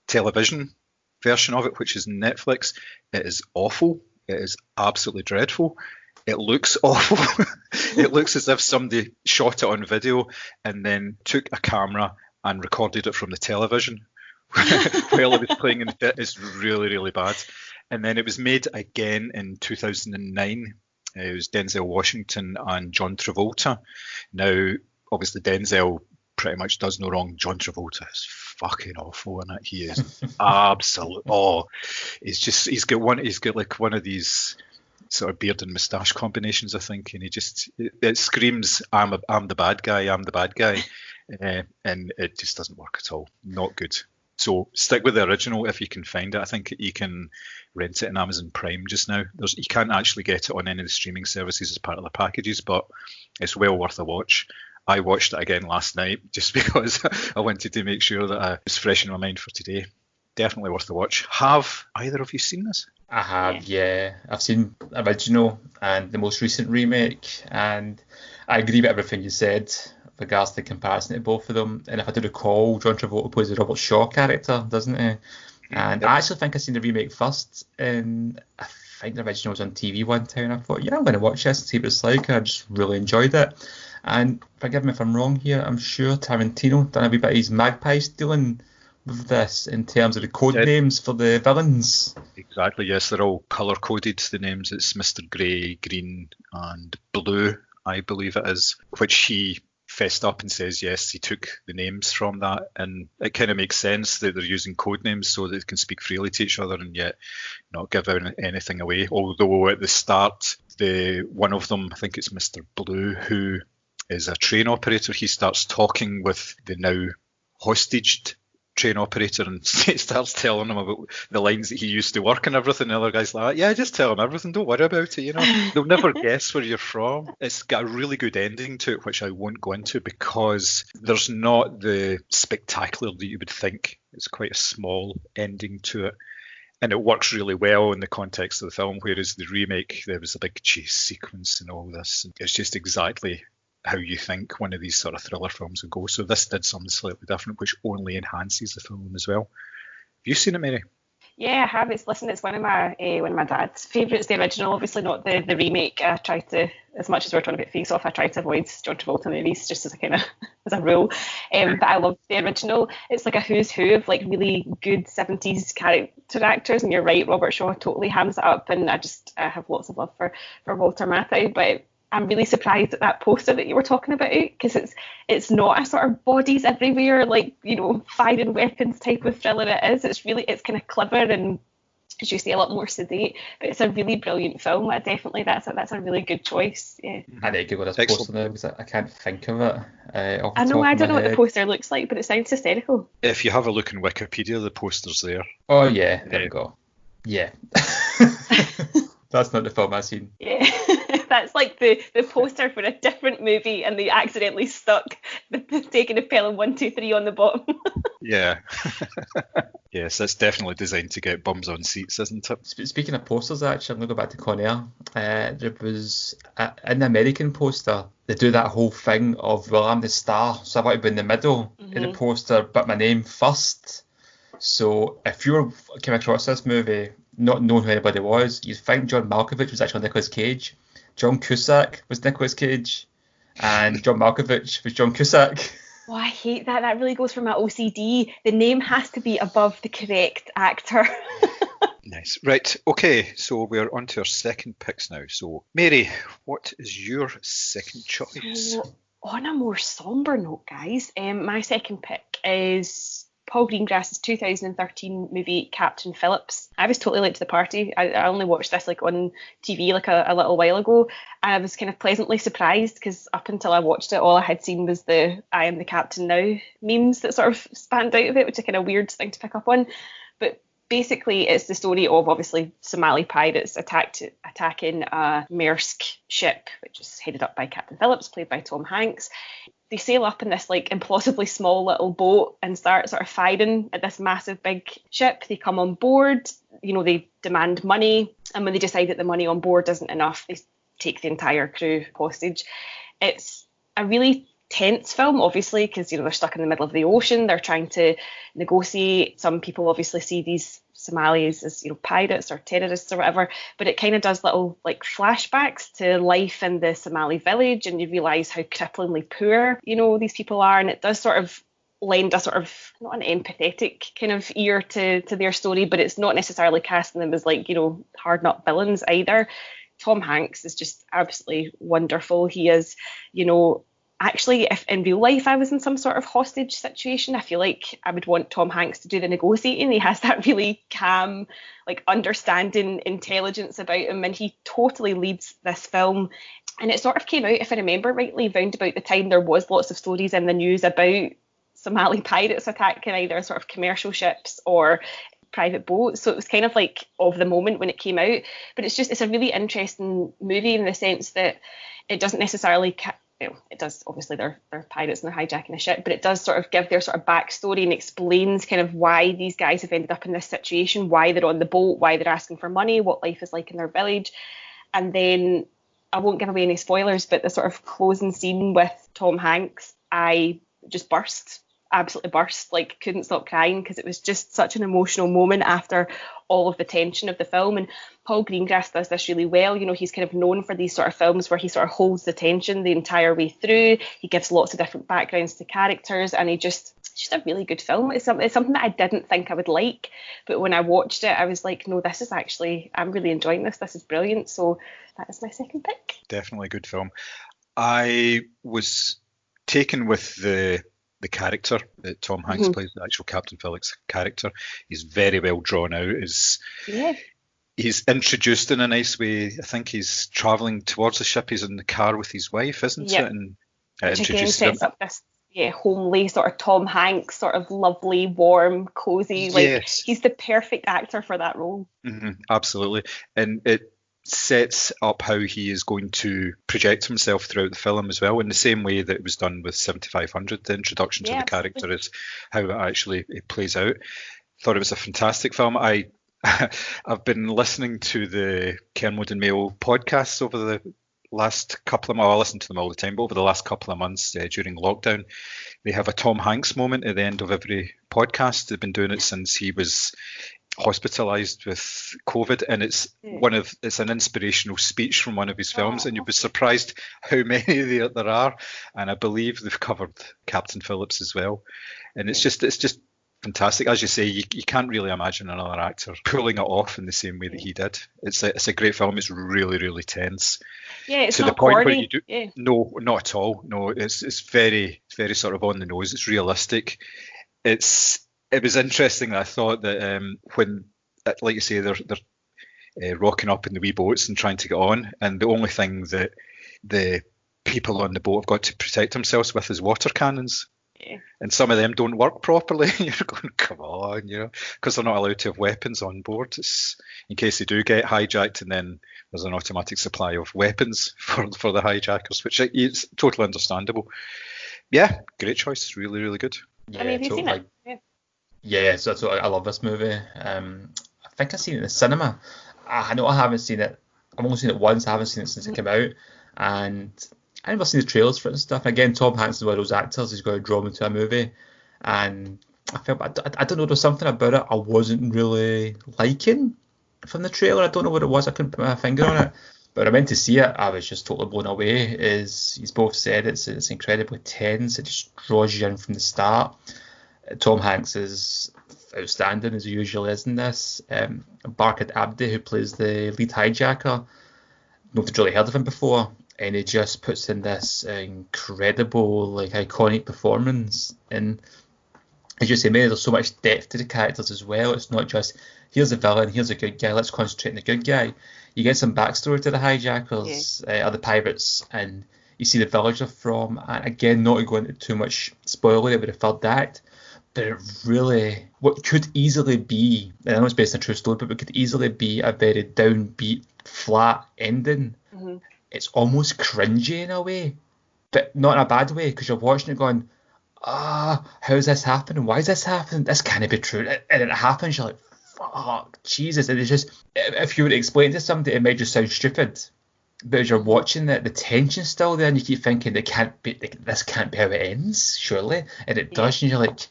television version of it, which is Netflix. It is awful. It is absolutely dreadful. It looks awful. It looks as if somebody shot it on video and then took a camera and recorded it from the television while it was playing in the. It's really, really bad. And then it was made again in 2009. It was Denzel Washington and John Travolta. Now, obviously, Denzel pretty much does no wrong. John Travolta is fucking awful in it. He is absolute. Oh, he's got like one of these sort of beard and moustache combinations, I think, and it screams, I'm the bad guy, and it just doesn't work at all. Not good. So stick with the original if you can find it. I think you can rent it on Amazon Prime just now. You can't actually get it on any of the streaming services as part of the packages, but it's well worth a watch. I watched it again last night just because I wanted to make sure that I was fresh in my mind for today. Definitely worth the watch. Have either of you seen this? I have, yeah. I've seen the original and the most recent remake, and I agree with everything you said with regards to the comparison to both of them. And if I do recall, John Travolta plays the Robert Shaw character, doesn't he? And I actually think I seen the remake first, and I think the original was on TV one time, and I thought, yeah, I'm going to watch this and see what it's like. I just really enjoyed it. And forgive me if I'm wrong here, I'm sure Tarantino done a wee bit of his magpie stealing with this in terms of the code names for the villains. Exactly, yes, they're all colour-coded, the names. It's Mr. Grey, Green and Blue, I believe it is, which he fessed up and says, yes, he took the names from that, and it kind of makes sense that they're using code names so that they can speak freely to each other and yet not give anything away. Although at the start, one of them, I think it's Mr. Blue, who is a train operator, he starts talking with the now hostaged train operator and starts telling him about the lines that he used to work and everything. The other guy's like, yeah, just tell him everything, don't worry about it, they'll never guess where you're from. It's got a really good ending to it, which I won't go into because there's not the spectacular that you would think. It's quite a small ending to it, and it works really well in the context of the film, whereas the remake, there was a big chase sequence and all this. It's just exactly how you think one of these sort of thriller films would go. So this did something slightly different, which only enhances the film as well. Have you seen it, Mary? Yeah, I have. It's one of my dad's favourites, the original, obviously not the remake. I try to, as much as we're talking about Face Off, I try to avoid John Travolta movies just as a kind of as a rule. But I love the original. It's like a who's who of like really good 70s character actors, and you're right, Robert Shaw totally hams it up, and I have lots of love for Walter Matthau, but I'm really surprised at that poster that you were talking about, because it's not a sort of bodies everywhere, like, firing weapons type of thriller it is. It's kind of clever and, as you say, a lot more sedate, but it's a really brilliant film. That's a really good choice. Yeah. I need to Google this poster now because I can't think of it. I know, I don't know what the poster looks like, but it sounds hysterical. If you have a look in Wikipedia, the poster's there. Oh yeah, there we go. Yeah. That's not the film I've seen. Yeah. That's like the poster for a different movie, and they accidentally stuck taking a Pelham 1, 2, 3 on the bottom. Yeah. Yes, that's definitely designed to get bums on seats, isn't it? Speaking of posters, actually, I'm going to go back to Con Air. There was, in the American poster, they do that whole thing of, well, I'm the star, so I want to be in the middle of the poster, but my name first. So if you came across this movie not knowing who anybody was, you'd think John Malkovich was actually Nicolas Cage. John Cusack was Nicolas Cage, and John Malkovich was John Cusack. Oh, I hate that. That really goes for my OCD. The name has to be above the correct actor. Nice. Right, okay, so we're on to our second picks now. So, Mary, what is your second choice? So, on a more sombre note, guys, my second pick is Paul Greengrass's 2013 movie Captain Phillips. I was totally late to the party. I only watched this like on TV like a little while ago, and I was kind of pleasantly surprised because up until I watched it, all I had seen was the I am the captain now memes that sort of spanned out of it, which is a kind of weird thing to pick up on. But basically, it's the story of obviously Somali pirates attacking a Maersk ship, which is headed up by Captain Phillips, played by Tom Hanks. They sail up in this like implausibly small little boat and start sort of firing at this massive big ship. They come on board, they demand money, and when they decide that the money on board isn't enough, they take the entire crew hostage. It's a really tense film, obviously, because they're stuck in the middle of the ocean. They're trying to negotiate. Some people obviously see these Somalis as pirates or terrorists or whatever, but it kind of does little like flashbacks to life in the Somali village, and you realise how cripplingly poor these people are, and it does sort of lend a sort of not an empathetic kind of ear to their story, but it's not necessarily casting them as like hard nut villains either. Tom Hanks is just absolutely wonderful. He is actually, if in real life I was in some sort of hostage situation, I feel like I would want Tom Hanks to do the negotiating. He has that really calm, like understanding intelligence about him, and he totally leads this film. And it sort of came out, if I remember rightly, round about the time there was lots of stories in the news about Somali pirates attacking either sort of commercial ships or private boats. So it was kind of like of the moment when it came out. But it's a really interesting movie in the sense that it doesn't necessarily it does, obviously they're pirates and they're hijacking a ship, but it does sort of give their sort of backstory and explains kind of why these guys have ended up in this situation, why they're on the boat, why they're asking for money, what life is like in their village. And then I won't give away any spoilers, but the sort of closing scene with Tom Hanks, I just absolutely burst, like couldn't stop crying, because it was just such an emotional moment after all of the tension of the film. And Paul Greengrass does this really well. He's kind of known for these sort of films where he sort of holds the tension the entire way through. He gives lots of different backgrounds to characters, and it's just a really good film. It's something that I didn't think I would like, but when I watched it, I was like, no, this is actually, I'm really enjoying this. This is brilliant. So that is my second pick. Definitely a good film. I was taken with the character that Tom Hanks plays, the actual Captain Phillips character. He's very well drawn out. He's introduced in a nice way. I think he's travelling towards the ship. He's in the car with his wife, isn't it? And which again sets up this homely sort of Tom Hanks, sort of lovely, warm, cozy. He's the perfect actor for that role. Absolutely. And it sets up how he is going to project himself throughout the film as well, in the same way that it was done with 7500. The introduction to the character is how it actually plays out. Thought it was a fantastic film. I've been listening to the Kermode and Mayo podcasts over the last couple of months. I listen to them all the time, but over the last couple of months during lockdown, they have a Tom Hanks moment at the end of every podcast. They've been doing it since he was hospitalized with COVID, and it's an inspirational speech from one of his films, and you'll be surprised how many there are. And I believe they've covered Captain Phillips as well, and it's just fantastic. As you say, you can't really imagine another actor pulling it off in the same way that he did. It's a great film. It's really, really tense. It's to not the point corny. where you do no, not at all. No, it's very, very sort of on the nose. It's realistic. It was interesting that I thought that when, like you say, they're rocking up in the wee boats and trying to get on, and the only thing that the people on the boat have got to protect themselves with is water cannons. And some of them don't work properly. You're going, come on, because they're not allowed to have weapons on board. It's in case they do get hijacked, and then there's an automatic supply of weapons for the hijackers, which is totally understandable. Yeah, great choice. Really, really good. Yeah, have you seen it? Yeah, so I love this movie. I think I've seen it in the cinema. I know I haven't seen it. I've only seen it once. I haven't seen it since it came out. And I never seen the trailers for it and stuff. And again, Tom Hanks is one of those actors who's got to draw me to a movie. And I felt, I don't know, there's something about it I wasn't really liking from the trailer. I don't know what it was. I couldn't put my finger on it. But when I went to see it, I was just totally blown away. He's both said it's incredibly tense. It just draws you in from the start. Tom Hanks is outstanding, as he usually is in this. Barkad Abdi, who plays the lead hijacker, nobody's really heard of him before, and he just puts in this incredible, iconic performance. And as you say, maybe there's so much depth to the characters as well. It's not just, here's a villain, here's a good guy, let's concentrate on the good guy. You get some backstory to the hijackers, or the pirates, and you see the village they're from. And again, not to go into too much spoiler about the third act, but it really, what could easily be, and I know it's based on a true story, but it could easily be a very downbeat, flat ending. Mm-hmm. It's almost cringy in a way, but not in a bad way, because you're watching it going, how's this happening? Why is this happening? This can't be true. And it happens, you're like, fuck, Jesus. And it's just, if you were to explain it to somebody, it might just sound stupid. But as you're watching it, the tension's still there, and you keep thinking, this can't be how it ends, surely. And it does, and you're like,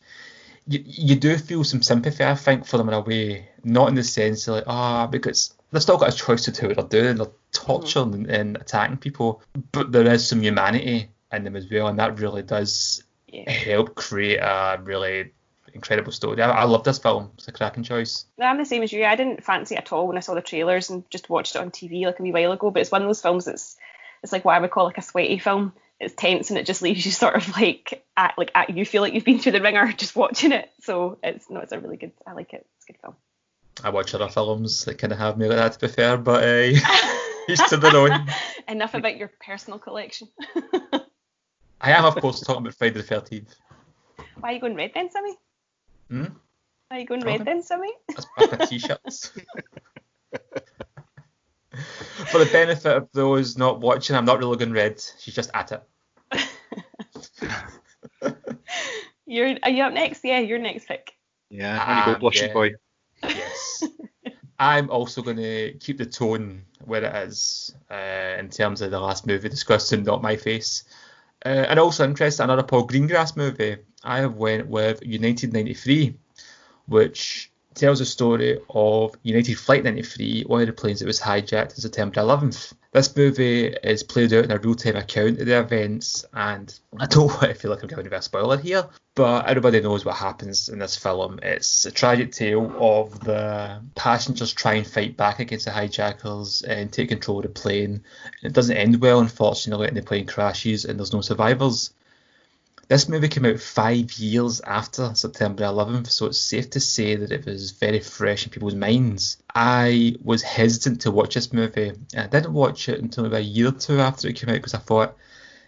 you do feel some sympathy, I think, for them in a way. Not in the sense of like, because they've still got a choice to do what they're doing. They're torturing and attacking people. But there is some humanity in them as well, and that really does help create a really incredible story. I love this film. It's a cracking choice. I'm the same as you. I didn't fancy it at all when I saw the trailers and just watched it on TV like a wee while ago, but it's one of those films it's like what I would call like a sweaty film. It's tense and it just leaves you sort of you feel like you've been through the ringer just watching it. So it's a really good, I like it. It's a good film. I watch other films that kind of have me like that, to be fair, but used to their own. Enough about your personal collection. I am, of course, talking about Friday the 13th. Why are you going red then, Sammy? Why are you going red then, Sammy? That's my t-shirts. For the benefit of those not watching, I'm not really going red. She's just at it. Are you up next? Yeah, your next pick. Yeah, on you go, blushing boy. Yes. I'm also going to keep the tone where it is in terms of the last movie discussing Not My Face. And also interested in another Paul Greengrass movie. I have went with United 93, which tells the story of United Flight 93, one of the planes that was hijacked on September 11th. This movie is played out in a real-time account of the events, and I don't want to feel like I'm giving a spoiler here, but everybody knows what happens in this film. It's a tragic tale of the passengers trying to fight back against the hijackers and take control of the plane. It doesn't end well, unfortunately, and the plane crashes and there's no survivors. This movie came out 5 years after September 11th, so it's safe to say that it was very fresh in people's minds. I was hesitant to watch this movie, and I didn't watch it until about a year or two after it came out because I thought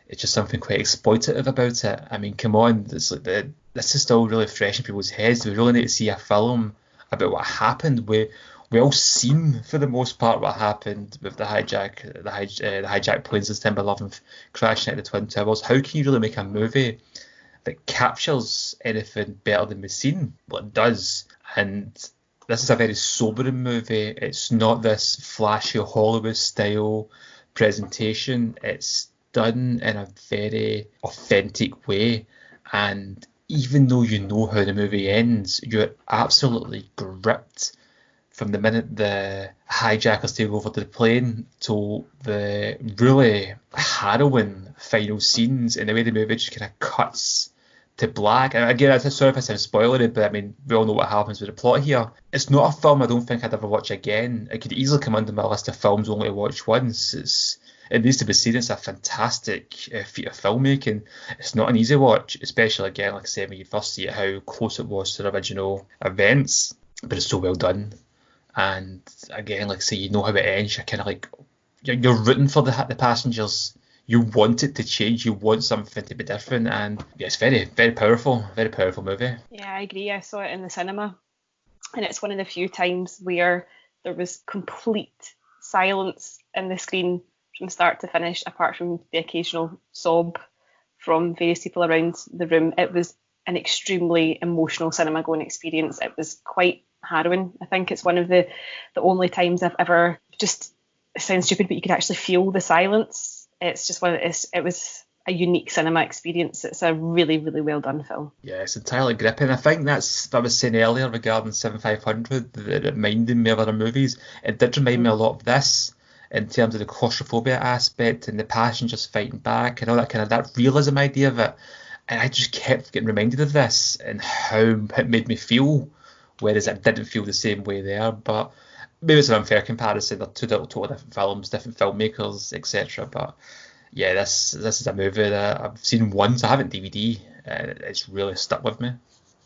it's just something quite exploitative about it. I mean, come on, this is still really fresh in people's heads. We really need to see a film about what happened. We all seen, for the most part, what happened with the hijacked planes on September 11th crashing at the Twin Towers. How can you really make a movie that captures anything better than we've seen? Well, it does. And this is a very sobering movie. It's not this flashy Hollywood-style presentation. It's done in a very authentic way. And even though you know how the movie ends, you're absolutely gripped from the minute the hijackers take over the plane to the really harrowing final scenes, and the way the movie just kind of cuts to black. And again, I'm sorry if I sound spoilery, but I mean, we all know what happens with the plot here. It's not a film I don't think I'd ever watch again. It could easily come under my list of films only to watch once. It needs to be seen. It's a fantastic feat of filmmaking. It's not an easy watch, especially, again, like I said, when you first see it, how close it was to the original events. But it's so well done. And again, like I say, you know how it ends. You're kind of like, you're rooting for the passengers. You want it to change. You want something to be different. And yeah, it's very, very powerful movie. Yeah, I agree. I saw it in the cinema. And it's one of the few times where there was complete silence in the screen from start to finish, apart from the occasional sob from various people around the room. It was an extremely emotional cinema going experience. It was quite harrowing. I think it's one of the only times I've ever, just, it sounds stupid, but you could actually feel the silence. It's just it was a unique cinema experience. It's a really, really well done film. Yeah, it's entirely gripping. I think that's what I was saying earlier regarding 7500, that it reminded me of other movies. It did remind me a lot of this in terms of the claustrophobia aspect and the passengers fighting back and all that kind of that realism idea of it. And I just kept getting reminded of this and how it made me feel, whereas I didn't feel the same way there. But maybe it's an unfair comparison. They're two totally different films, different filmmakers, etc. But yeah, this is a movie that I've seen once. I haven't DVD, and it's really stuck with me.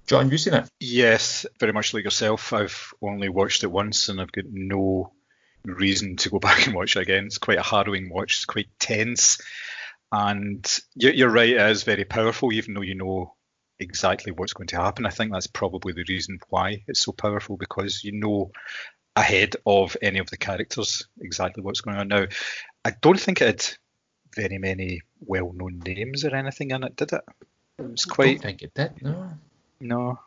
John, you seen it? Yes, very much like yourself. I've only watched it once, and I've got no reason to go back and watch it again. It's quite a harrowing watch. It's quite tense, and you're right. It is very powerful, even though you know exactly what's going to happen. I think that's probably the reason why it's so powerful, because you know ahead of any of the characters exactly what's going on. Now, I don't think it had very many well-known names or anything in it, did it? It was I don't quite... think it did, no. No.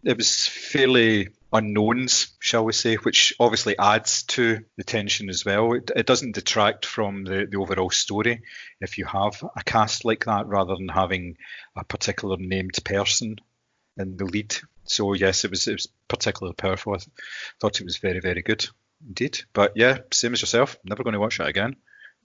It was fairly unknowns, shall we say, which obviously adds to the tension as well. It doesn't detract from the overall story if you have a cast like that, rather than having a particular named person in the lead. So yes, it was particularly powerful. I thought it was very, very good indeed. But yeah, same as yourself, never going to watch it again.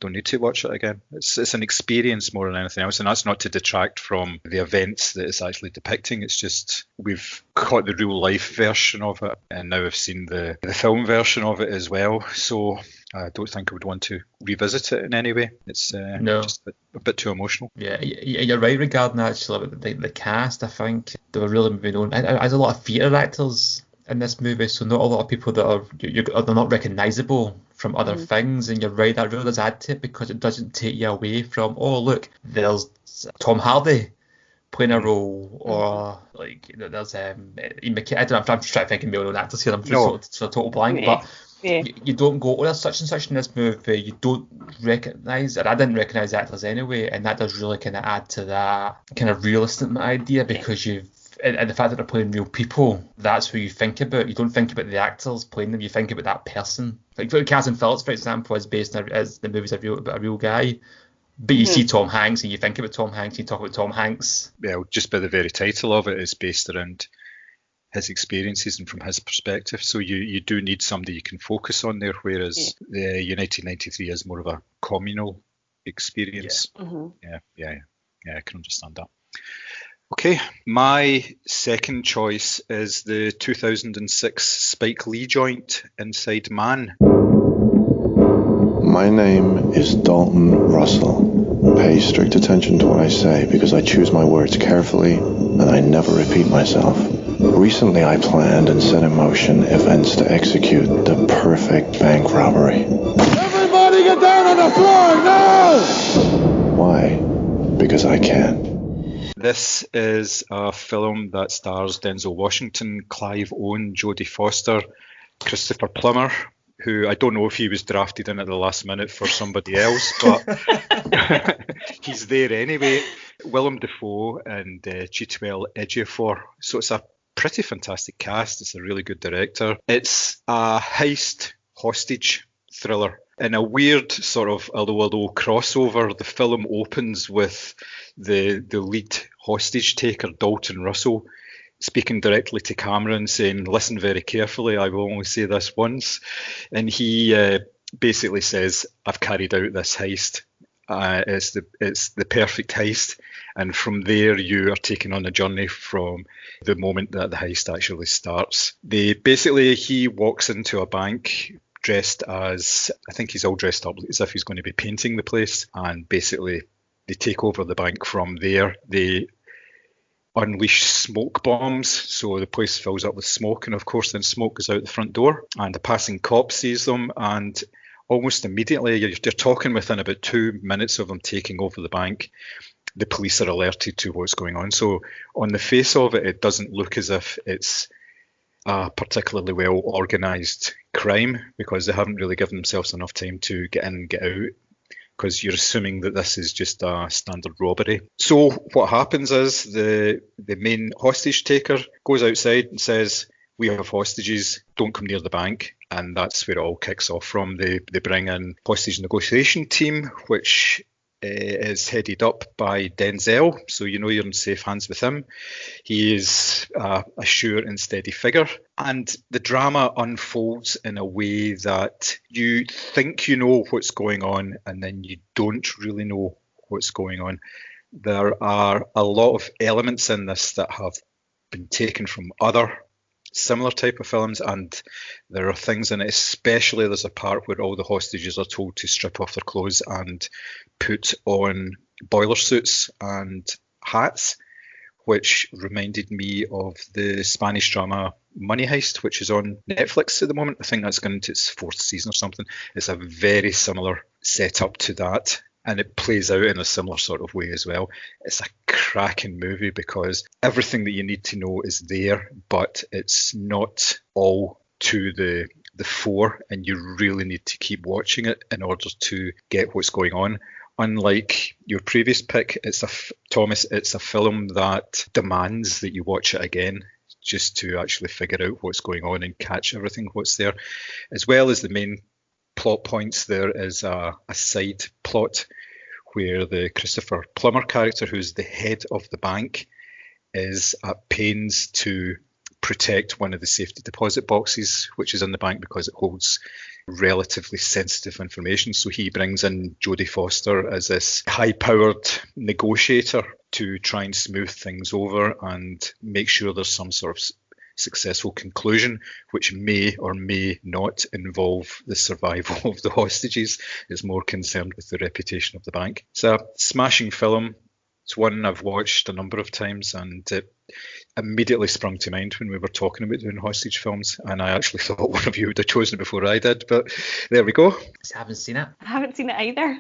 Don't need to watch it again. It's an experience more than anything else, and that's not to detract from the events that it's actually depicting. It's just we've caught the real life version of it, and now we've seen the film version of it as well. So I don't think I would want to revisit it in any way. It's No. just a bit too emotional. Yeah, you're right regarding actually the cast. I think they were really moving on. There's a lot of theatre actors in this movie, so not a lot of people that are they're not recognisable from other things. And you're right, that really does add to it, because it doesn't take you away from, oh look, there's Tom Hardy playing a role, or like there's Ian McKellen. I don't know, I'm just trying to think of male actors here. I'm just sort of total blank, but. Yeah. You don't go, oh, there's such and such in this movie. You don't recognise, and I didn't recognise actors anyway, and that does really kind of add to that kind of realistic idea, because and the fact that they're playing real people, that's who you think about. You don't think about the actors playing them, you think about that person. Like Captain Phillips, for example, is based on as the movie's about a real guy. But you see Tom Hanks and you think about Tom Hanks, you talk about Tom Hanks. Well, just by the very title of it, is based around his experiences and from his perspective. So you do need somebody you can focus on there, whereas the United 93 is more of a communal experience. Yeah, I can understand that. Okay, my second choice is the 2006 Spike Lee joint, Inside Man. My name is Dalton Russell. Pay strict attention to what I say, because I choose my words carefully and I never repeat myself. Recently I planned and set in motion events to execute the perfect bank robbery. Everybody get down on the floor now! Why? Because I can. This is a film that stars Denzel Washington, Clive Owen, Jodie Foster, Christopher Plummer, who I don't know if he was drafted in at the last minute for somebody else, but he's there anyway. Willem Dafoe and Chiwetel Ejiofor. So it's a pretty fantastic cast. It's a really good director. It's a heist hostage thriller. In a weird sort of although crossover, the film opens with the lead hostage taker, Dalton Russell, speaking directly to camera and saying, "Listen very carefully, I will only say this once." And he basically says, "I've carried out this heist. It's the perfect heist." And from there, you are taken on a journey from the moment that the heist actually starts. He walks into a bank dressed as, I think he's all dressed up as if he's going to be painting the place, and basically they take over the bank from there. They unleash smoke bombs, so the place fills up with smoke, and of course then smoke goes out the front door, and a passing cop sees them, and almost immediately, you're talking within about 2 minutes of them taking over the bank, the police are alerted to what's going on. So on the face of it, it doesn't look as if it's a particularly well organised crime, because they haven't really given themselves enough time to get in and get out, because you're assuming that this is just a standard robbery. So what happens is the main hostage taker goes outside and says, "We have hostages, don't come near the bank." And that's where it all kicks off from. They bring in hostage negotiation team, which is headed up by Denzel, so you know you're in safe hands with him. He is a sure and steady figure, and the drama unfolds in a way that you think you know what's going on, and then you don't really know what's going on. There are a lot of elements in this that have been taken from other similar type of films, and there are things in it, especially there's a part where all the hostages are told to strip off their clothes and put on boiler suits and hats, which reminded me of the Spanish drama Money Heist, which is on Netflix at the moment. I think that's going into its 4th season or something. It's a very similar setup to that. And it plays out in a similar sort of way as well. It's a cracking movie because everything that you need to know is there, but it's not all to the fore, and you really need to keep watching it in order to get what's going on. Unlike your previous pick, Thomas, it's a film that demands that you watch it again just to actually figure out what's going on and catch everything what's there. As well as the main plot points, there is a side plot where the Christopher Plummer character, who's the head of the bank, is at pains to protect one of the safety deposit boxes which is in the bank because it holds relatively sensitive information. So he brings in Jodie Foster as this high-powered negotiator to try and smooth things over and make sure there's some sort of successful conclusion, which may or may not involve the survival of the hostages. It's more concerned with the reputation of the bank. It's a smashing film. It's one I've watched a number of times, and it immediately sprung to mind when we were talking about doing hostage films, and I actually thought one of you would have chosen it before I did, but there we go. I haven't seen it. I haven't seen it either.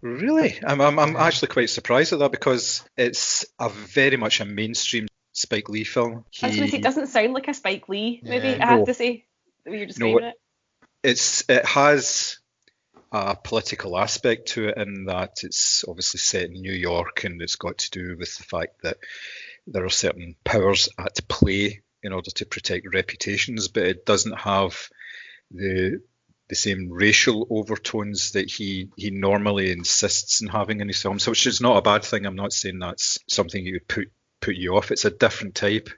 Really? I'm actually quite surprised at that because it's a very much a mainstream Spike Lee film. I was going to say, it doesn't sound like a Spike Lee movie, I have to say, the way you're describing it. It has a political aspect to it in that it's obviously set in New York, and it's got to do with the fact that there are certain powers at play in order to protect reputations, but it doesn't have the same racial overtones that he normally insists in having in his films, which is not a bad thing. I'm not saying that's something you would put you off. It's a different type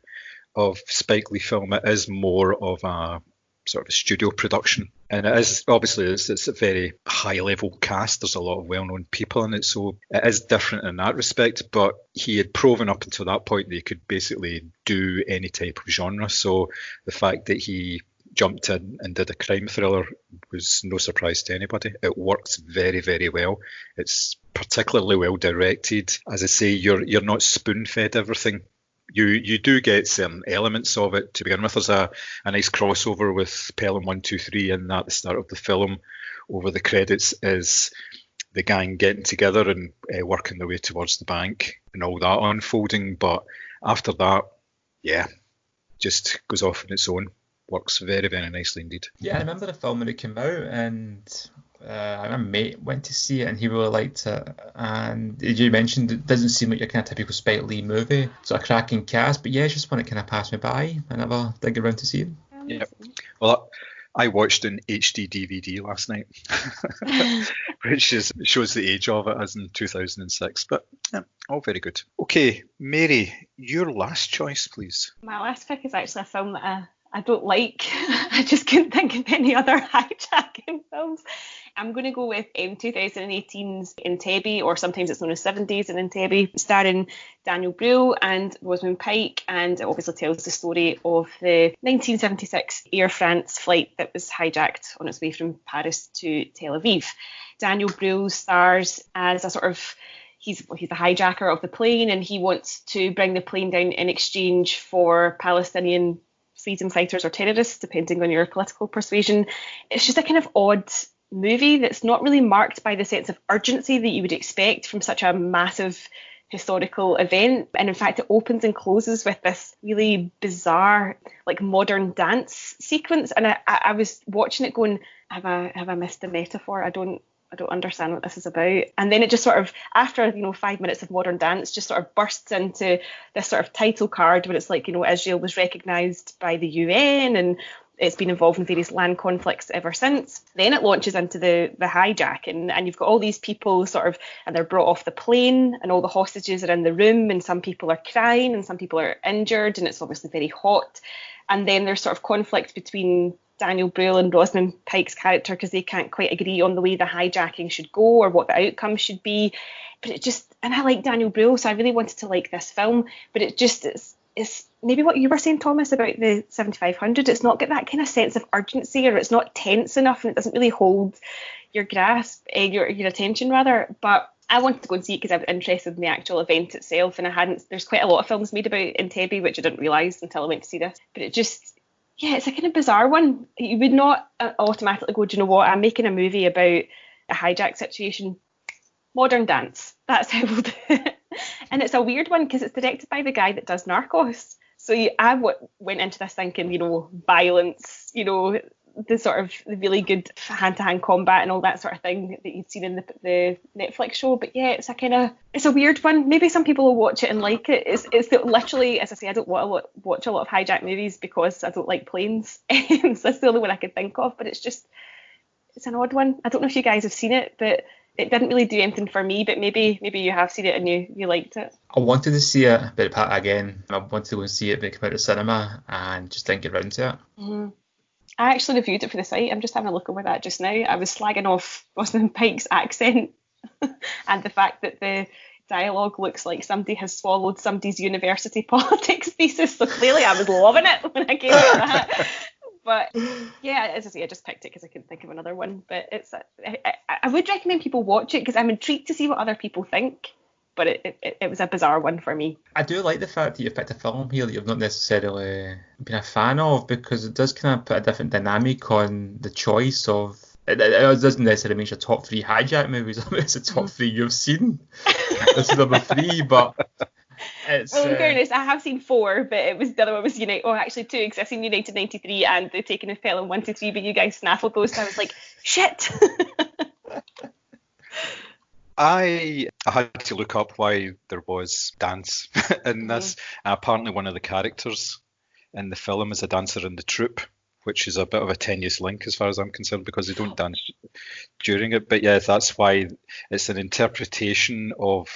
of Spike Lee film. It is more of a sort of a studio production, and it is obviously it's a very high level cast. There's a lot of well-known people in it, so it is different in that respect, but he had proven up until that point that he could basically do any type of genre. So the fact that he jumped in and did a crime thriller was no surprise to anybody. It works very, very well. It's particularly well directed. As I say, you're not spoon-fed everything. You do get certain elements of it to begin with. There's a nice crossover with Pelham 123, and at the start of the film, over the credits, is the gang getting together and working their way towards the bank and all that unfolding. But after that, just goes off on its own. Works very, very nicely indeed. Yeah, I remember the film when it came out, and my mate went to see it and he really liked it. And as you mentioned, it doesn't seem like your kind of typical Spike Lee movie. It's a cracking cast, but yeah, it's just one that kind of passed me by. I never did get around to see it. Yeah. Well, I watched an HD DVD last night, which shows the age of it as in 2006. But yeah, all very good. Okay, Mary, your last choice, please. My last pick is actually a film that I don't like. I just couldn't think of any other hijacking films. I'm going to go with 2018's Entebbe, or sometimes it's known as 7 Days in Entebbe, starring Daniel Brühl and Rosamund Pike, and it obviously tells the story of the 1976 Air France flight that was hijacked on its way from Paris to Tel Aviv. Daniel Brühl stars as a sort of he's the hijacker of the plane, and he wants to bring the plane down in exchange for Palestinian freedom fighters or terrorists, depending on your political persuasion. It's just a kind of odd movie that's not really marked by the sense of urgency that you would expect from such a massive historical event. And in fact, it opens and closes with this really bizarre, like, modern dance sequence. And I was watching it going, have I missed the metaphor? I don't understand what this is about. And then it just sort of, after 5 minutes of modern dance, just sort of bursts into this sort of title card where it's like, Israel was recognised by the UN and it's been involved in various land conflicts ever since. Then it launches into the hijacking, and you've got all these people and they're brought off the plane, and all the hostages are in the room, and some people are crying and some people are injured, and it's obviously very hot. And then there's sort of conflict between Daniel Brühl and Rosamund Pike's character because they can't quite agree on the way the hijacking should go or what the outcome should be. But and I like Daniel Brühl, so I really wanted to like this film, but it's maybe what you were saying, Thomas, about the 7500. It's not got that kind of sense of urgency, or it's not tense enough, and it doesn't really hold your grasp, your attention rather. But I wanted to go and see it because I was interested in the actual event itself, and there's quite a lot of films made about Entebbe, which I didn't realise until I went to see this. But it's a kind of bizarre one. You would not automatically go, do you know what, I'm making a movie about a hijack situation. Modern dance. That's how we'll do it. And it's a weird one because it's directed by the guy that does Narcos. So I went into this thinking, violence, the sort of the really good hand-to-hand combat and all that sort of thing that you'd seen in the Netflix show. But yeah, it's a weird one. Maybe some people will watch it and like it. Literally, as I say, I don't want to watch a lot of hijack movies because I don't like planes. So that's the only one I could think of. But it's an odd one. I don't know if you guys have seen it, but it didn't really do anything for me. But maybe you have seen it and you liked it. I wanted to see it, but again, I wanted to go and see it, but it came out of cinema and just didn't get around to it. Mm-hmm. I actually reviewed it for the site. I'm just having a look over that just now. I was slagging off Rosamund Pike's accent and the fact that the dialogue looks like somebody has swallowed somebody's university politics thesis. So clearly I was loving it when I came to that. But yeah, as I say, I just picked it because I couldn't think of another one. But I would recommend people watch it because I'm intrigued to see what other people think. But it was a bizarre one for me. I do like the fact that you've picked a film here that you've not necessarily been a fan of, because it does kind of put a different dynamic on the choice of. It doesn't necessarily mean your top 3 hijack movies. It's the top 3 you've seen. This is number 3, but it's. Well, in fairness, I have seen 4, but the other one was United. Oh, actually 2, because I've seen United 93 and The Taking of Pelham 1, 2, 3. But you guys snaffled those, so I was like, shit. I had to look up why there was dance in this. Apparently one of the characters in the film is a dancer in the troupe, which is a bit of a tenuous link as far as I'm concerned, because they don't dance during it. But yeah, that's why it's an interpretation of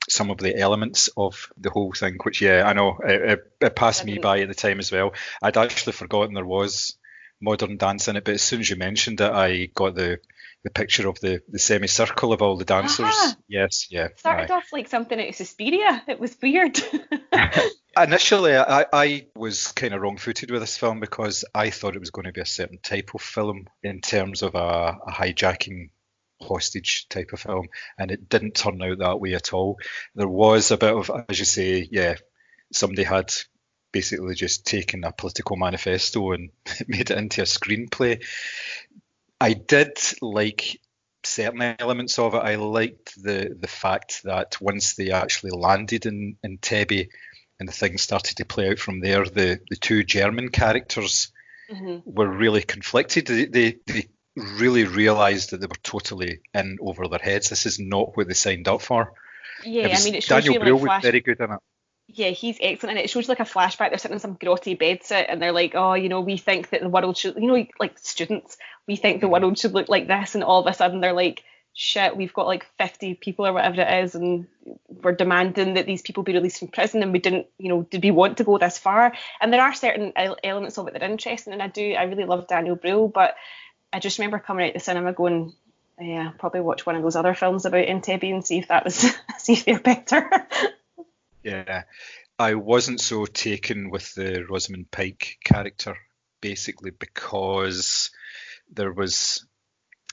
some of the elements of the whole thing, which, yeah, I know, it passed me by at the time as well. I'd actually forgotten there was modern dance in it, but as soon as you mentioned it, I got the picture of the semicircle of all the dancers. Yes, yeah. Started off like something out of Suspiria. It was weird. Initially, I was kind of wrong-footed with this film because I thought it was going to be a certain type of film in terms of a hijacking hostage type of film, and it didn't turn out that way at all. There was a bit of, as you say, somebody had basically just taken a political manifesto and made it into a screenplay. I did like certain elements of it. I liked the fact that once they actually landed in Tebby and the things started to play out from there, the 2 German characters were really conflicted. They really realised that they were totally in over their heads. This is not what they signed up for. Yeah, I mean, it shows Daniel you Brühl like was very good in it. Yeah, he's excellent, and it shows like a flashback. They're sitting in some grotty bed set, and they're like, "Oh, we think that the world should, like students, we think the world should look like this," and all of a sudden they're like, "Shit, we've got like 50 people or whatever it is, and we're demanding that these people be released from prison, and we didn't, did we want to go this far?" And there are certain elements of it that are interesting, and I really love Daniel Brühl, but I just remember coming out the cinema going, "Yeah, probably watch one of those other films about Entebbe and see if they're better." Yeah, I wasn't so taken with the Rosamund Pike character, basically because there was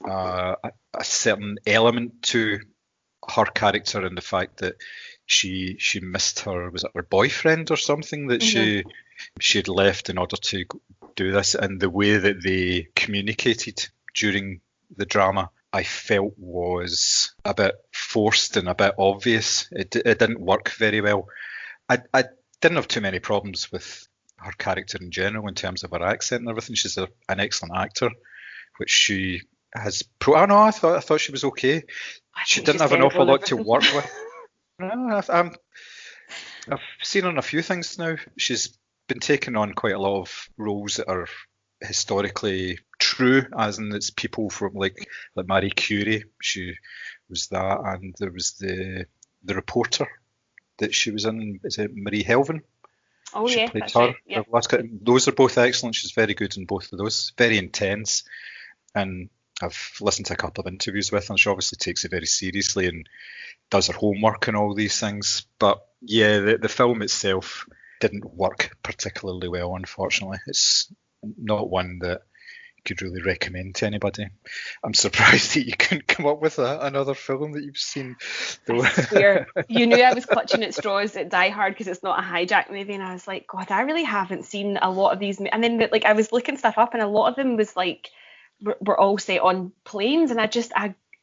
a certain element to her character in the fact that she missed her boyfriend or something that she'd left in order to do this, and the way that they communicated during the drama I felt was a bit forced and a bit obvious. It didn't work very well. I didn't have too many problems with her character in general in terms of her accent and everything. She's an excellent actor, which she has. I thought she was okay. She didn't have an awful lot to work with. No, I've seen her in a few things now. She's been taking on quite a lot of roles that are historically true, as in it's people from like Marie Curie. She was that, and there was the reporter that she was in. Is it Marie Helvin? Oh, she yeah, played that's her. right. Yeah. Those are both excellent. She's very good in both of those. Very intense, and I've listened to a couple of interviews with her, and she obviously takes it very seriously and does her homework and all these things. But yeah, the film itself didn't work particularly well, unfortunately. It's not one that you could really recommend to anybody. I'm surprised that you couldn't come up with another film that you've seen, though. I swear, you knew I was clutching at straws at Die Hard because it's not a hijack movie, and I was like, God, I really haven't seen a lot of these. And then I was looking stuff up, and a lot of them was like, we're all set on planes, and I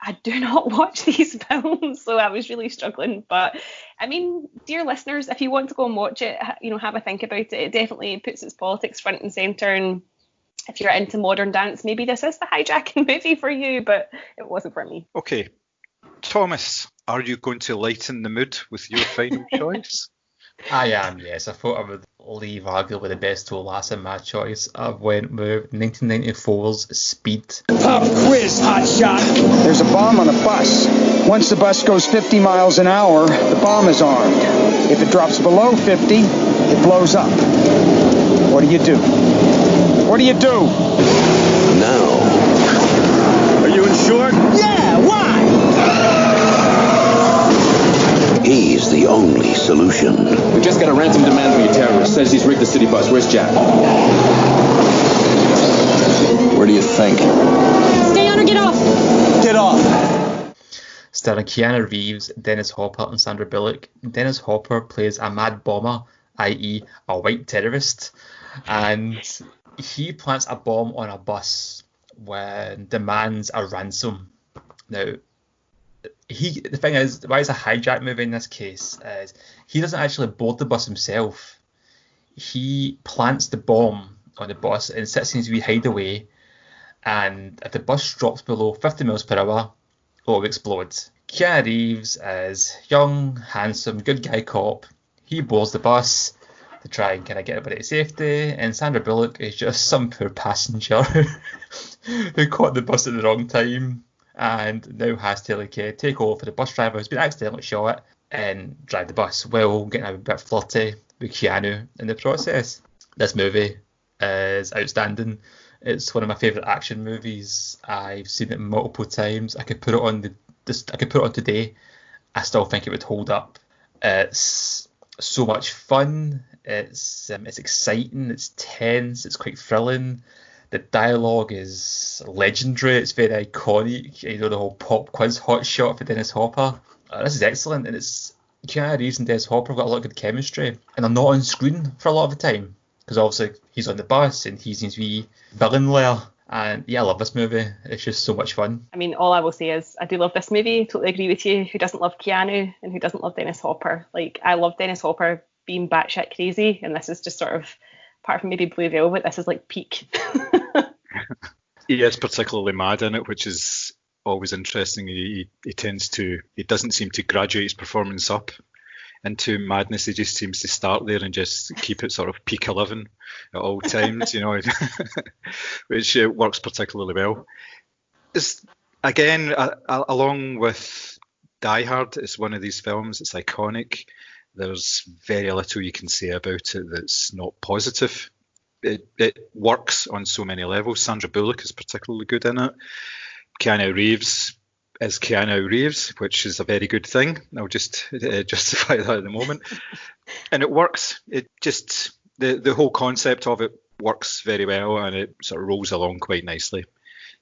I do not watch these films, so I was really struggling. But I mean, dear listeners, if you want to go and watch it, have a think about it. It definitely puts its politics front and centre. And if you're into modern dance, maybe this is the hijacking movie for you, but it wasn't for me. Okay, Thomas, are you going to lighten the mood with your final choice? I am, yes. I thought I would leave arguably the best to last in my choice. I went with 1994's Speed. Pop quiz, hotshot. There's a bomb on a bus. Once the bus goes 50 miles an hour, the bomb is armed. If it drops below 50, it blows up. What do you do? What do you do? Now, Are you insured? Yeah, why? he's the only solution. We just got a ransom demand from your terrorist. Says he's rigged the city bus. Where's Jack? Where do you think? Stay on or get off. Get off. Starring Keanu Reeves, Dennis Hopper, and Sandra Bullock. Dennis Hopper plays a mad bomber, i.e. a white terrorist, and he plants a bomb on a bus when demands a ransom. Now, the thing is, why it's a hijack movie in this case is he doesn't actually board the bus himself. He plants the bomb on the bus and sits in his wee hideaway, and if the bus drops below 50 miles per hour, it will explode. Keanu Reeves is young, handsome, good guy cop. He boards the bus to try and kind of get everybody to safety, and Sandra Bullock is just some poor passenger who caught the bus at the wrong time and now has to take over for the bus driver who's been accidentally shot and drive the bus, while getting a bit flirty with Keanu in the process. This movie is outstanding. It's one of my favourite action movies. I've seen it multiple times. I could put it on today. I still think it would hold up. It's so much fun. It's exciting. It's tense. It's quite thrilling. The dialogue is legendary. It's very iconic. You know, the whole pop quiz hot shot for Dennis Hopper. This is excellent, and it's Keanu Reeves and Dennis Hopper have got a lot of good chemistry, and they're not on screen for a lot of the time because obviously he's on the bus and he's in his wee villain lair. And yeah, I love this movie. It's just so much fun. I mean, all I will say is I do love this movie. Totally agree with you. Who doesn't love Keanu and who doesn't love Dennis Hopper? Like, I love Dennis Hopper being batshit crazy, and this is just sort of, apart from maybe Blue Velvet, this is like peak. He is particularly mad in it, which is always interesting. He doesn't seem to graduate his performance up into madness. He just seems to start there and just keep it sort of peak 11 at all times, you know, which works particularly well. It's, again, along with Die Hard, it's one of these films, it's iconic. There's very little you can say about it that's not positive. It works on so many levels. Sandra Bullock is particularly good in it. Keanu Reeves is Keanu Reeves, which is a very good thing. I'll just justify that at the moment. And it works. It just, the whole concept of it works very well, and it sort of rolls along quite nicely.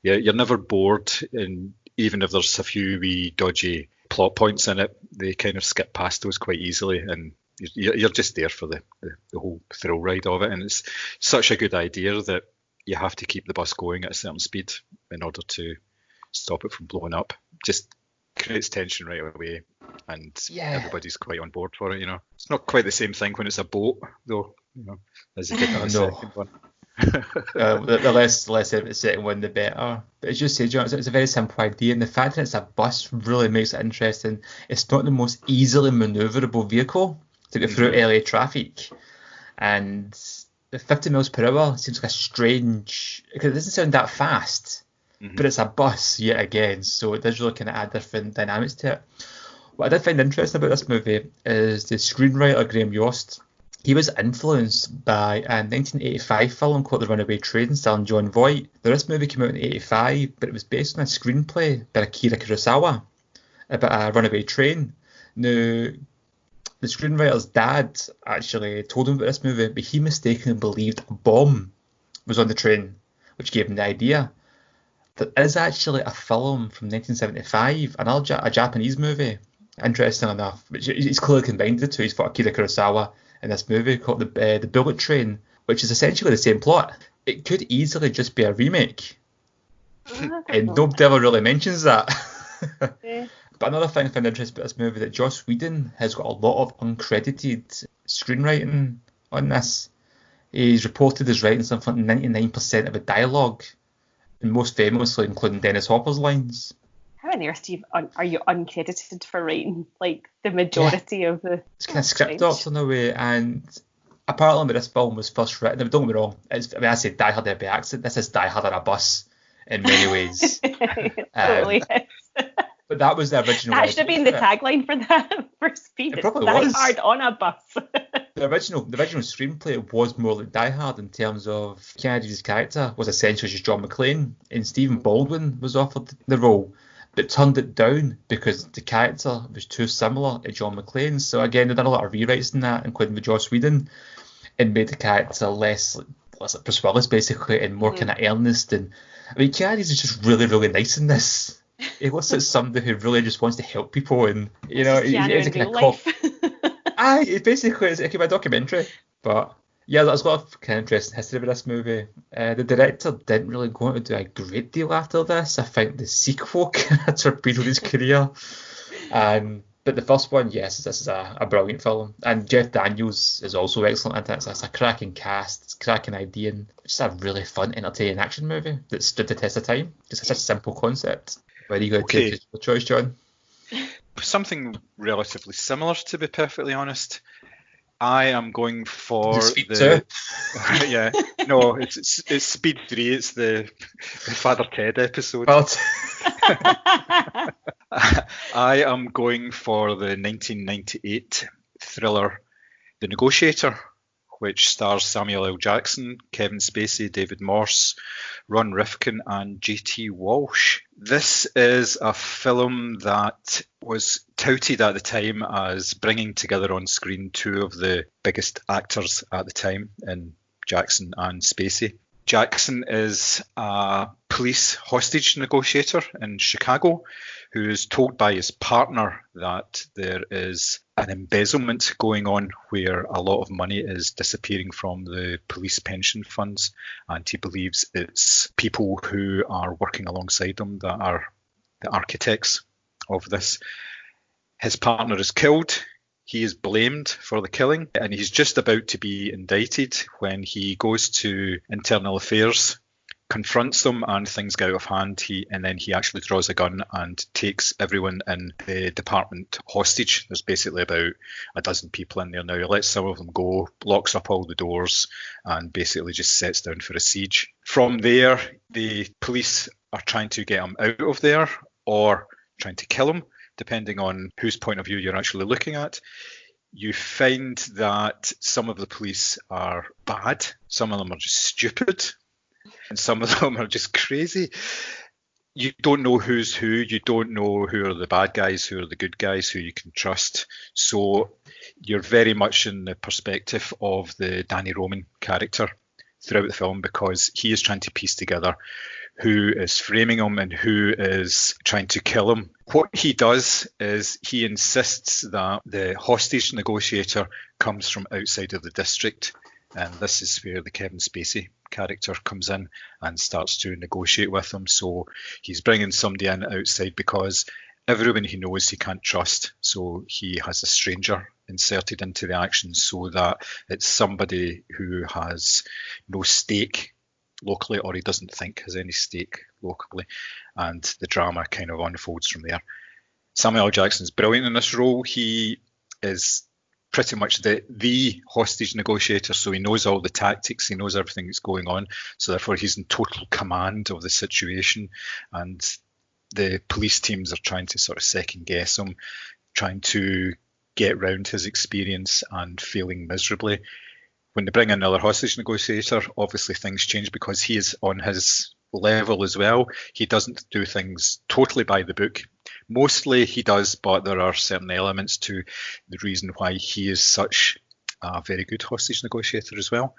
You're never bored, and even if there's a few wee dodgy plot points in it, they kind of skip past those quite easily, and you're just there for the whole thrill ride of it. And it's such a good idea that you have to keep the bus going at a certain speed in order to stop it from blowing up. Just creates tension right away, and everybody's quite on board for it. You know, it's not quite the same thing when it's a boat, though. You know, as you get that second one. The less the second one, the better. But as you said, John, it's a very simple idea, and the fact that it's a bus really makes it interesting. It's not the most easily manoeuvrable vehicle to get through LA traffic, and the 50 miles per hour seems like a strange, because it doesn't sound that fast. But it's a bus yet again, so it does really kind of add different dynamics to it. What I did find interesting about this movie is the screenwriter Graham Yost. He was influenced by a 1985 film called The Runaway Train, starring John Voight. Now, this movie came out in 1985, but it was based on a screenplay by Akira Kurosawa about a runaway train. Now, the screenwriter's dad actually told him about this movie, but he mistakenly believed a bomb was on the train, which gave him the idea. There is actually a film from 1975, a Japanese movie, interesting enough, which he's clearly combined the two. He's fought Akira Kurosawa in this movie called the Bullet Train, which is essentially the same plot. It could easily just be a remake, and nobody ever really mentions that. Yeah. But another thing I found interesting about this movie that Joss Whedon has got a lot of uncredited screenwriting on this. He's reported as writing something like 99% of the dialogue, and most famously including Dennis Hopper's lines. How on earth are you uncredited for writing like the majority of the? It's kind of script doctor in a way, and apparently when this film was first written, don't get me wrong, I say Die Hard by accident. This is Die Hard on a bus in many ways. Totally is. But that was the original. That should have been the tagline for that for Speed. It probably Die was. Hard on a bus. The original screenplay was more like Die Hard in terms of Kennedy's character was essentially just John McClane, and Stephen Baldwin was offered the role, but turned it down because the character was too similar to John McClane. So again, they done a lot of rewrites in that, including with Joss Whedon, and made the character less like Bruce Willis basically, and more kind of earnest. And I mean, Kennedy's is just really, really nice in this. He looks like somebody who really just wants to help people, and you know, he's a kind of cop. It basically is like a documentary. But yeah, there's a lot of kind of interesting history with this movie. The director didn't really go on to do a great deal after this. I think the sequel kind of torpedoed his career. But the first one, yes, this is a brilliant film. And Jeff Daniels is also excellent in it. It's a cracking cast, it's a cracking idea, and it's a really fun, entertaining action movie that stood the test of time. It's such a simple concept. Where are you going to take your choice, John? Something relatively similar, to be perfectly honest. I am going for the yeah, no, it's Speed 3. It's the Father Ted episode. I am going for the 1998 thriller The Negotiator, which stars Samuel L. Jackson, Kevin Spacey, David Morse, Ron Rifkin, and J.T. Walsh. This is a film that was touted at the time as bringing together on screen two of the biggest actors at the time in Jackson and Spacey. Jackson is a police hostage negotiator in Chicago who is told by his partner that there is an embezzlement going on where a lot of money is disappearing from the police pension funds, and he believes it's people who are working alongside him that are the architects of this. His partner is killed. He is blamed for the killing, and he's just about to be indicted when he goes to Internal Affairs, confronts them, and things get out of hand. And then he actually draws a gun and takes everyone in the department hostage. There's basically about a dozen people in there now. He lets some of them go, locks up all the doors, and basically just sets down for a siege. From there, the police are trying to get him out of there or trying to kill him, depending on whose point of view you're actually looking at. You find that some of the police are bad, some of them are just stupid, and some of them are just crazy. You don't know who's who. You don't know who are the bad guys, who are the good guys, who you can trust. So you're very much in the perspective of the Danny Roman character throughout the film, because he is trying to piece together who is framing him and who is trying to kill him. What he does is he insists that the hostage negotiator comes from outside of the district, and this is where the Kevin Spacey character comes in and starts to negotiate with him. So he's bringing somebody in outside because everyone he knows he can't trust, so he has a stranger inserted into the action so that it's somebody who has no stake locally, or he doesn't think has any stake locally, and the drama kind of unfolds from there. Samuel L. Jackson's brilliant in this role. He is pretty much the hostage negotiator, so he knows all the tactics, he knows everything that's going on, so therefore he's in total command of the situation, and the police teams are trying to sort of second guess him, trying to get round his experience and failing miserably. When they bring in another hostage negotiator, obviously things change because he is on his level as well. He doesn't do things totally by the book. Mostly he does, but there are certain elements to the reason why he is such a very good hostage negotiator as well.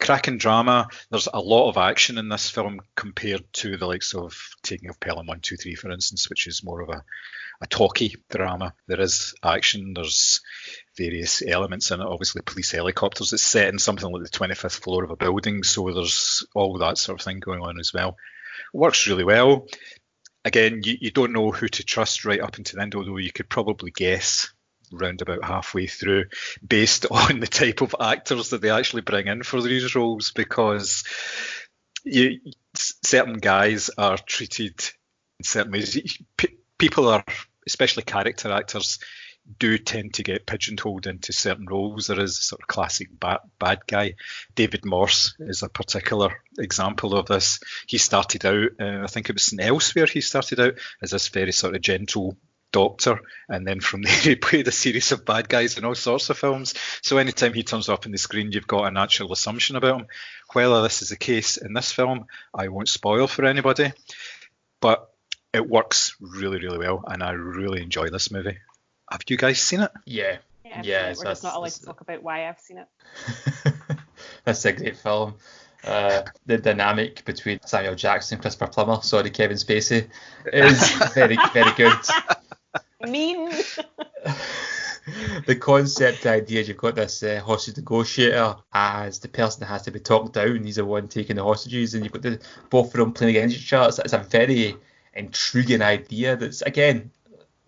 Cracking drama. There's a lot of action in this film compared to the likes of Taking of Pelham 1, 2, 3, for instance, which is more of a talky drama. There is action, there's various elements in it, obviously police helicopters. It's set in something like the 25th floor of a building, so there's all that sort of thing going on as well. It works really well. again, you don't know who to trust right up until the end, although you could probably guess round about halfway through based on the type of actors that they actually bring in for these roles, because certain guys are treated in certain ways. People are, especially character actors, do tend to get pigeonholed into certain roles. There is a sort of classic bad guy. David Morse is a particular example of this. He started out, I think it was in Elsewhere, he started out as this very sort of gentle doctor, and then from there he played a series of bad guys in all sorts of films. So anytime he turns up on the screen, you've got a natural assumption about him. Whether this is the case in this film, I won't spoil for anybody, but it works really, really well, and I really enjoy this movie. Have you guys seen it? Yeah. We're just not allowed to talk about why I've seen it. That's a great film. The dynamic between Samuel Jackson and Christopher Plummer, Kevin Spacey, is very, very good. Mean. The concept idea is you've got this hostage negotiator as the person that has to be talked down. He's the one taking the hostages, and you've got both of them playing against each other. It's a very intriguing idea that's, again,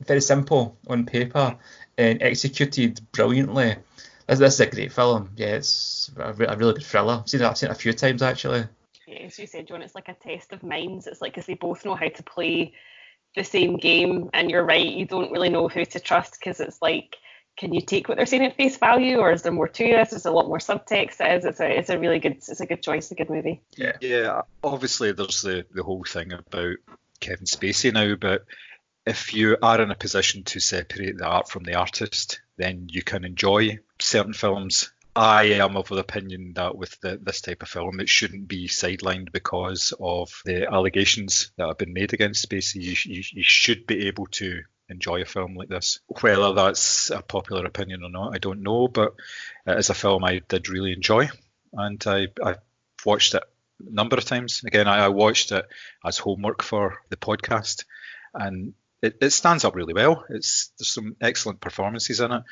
very simple on paper and executed brilliantly. This is a great film. Yeah, it's a really good thriller. I've seen it a few times, actually. Yeah, as you said, John, it's like a test of minds. It's like, because they both know how to play the same game, and you're right, you don't really know who to trust, because it's like, can you take what they're saying at face value, or is there more to this? There's a lot more subtext. It's a really good, it's a good choice, a good movie. Yeah. Obviously, there's the whole thing about Kevin Spacey now, but if you are in a position to separate the art from the artist, then you can enjoy certain films. I am of the opinion that with this type of film, it shouldn't be sidelined because of the allegations that have been made against Spacey. You should be able to enjoy a film like this. Whether that's a popular opinion or not, I don't know, but it is a film I did really enjoy, and I've watched it a number of times. Again, I watched it as homework for the podcast, and it stands up really well. There's some excellent performances in it.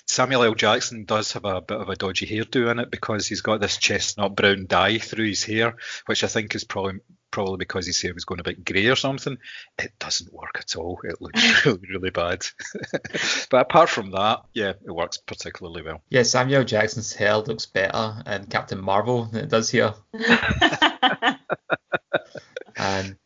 Samuel L. Jackson does have a bit of a dodgy hairdo in it because he's got this chestnut brown dye through his hair, which I think is probably because his hair was going a bit grey or something. It doesn't work at all. It looks really, really bad. But apart from that, yeah, it works particularly well. Yeah, Samuel Jackson's hair looks better in Captain Marvel than it does here. And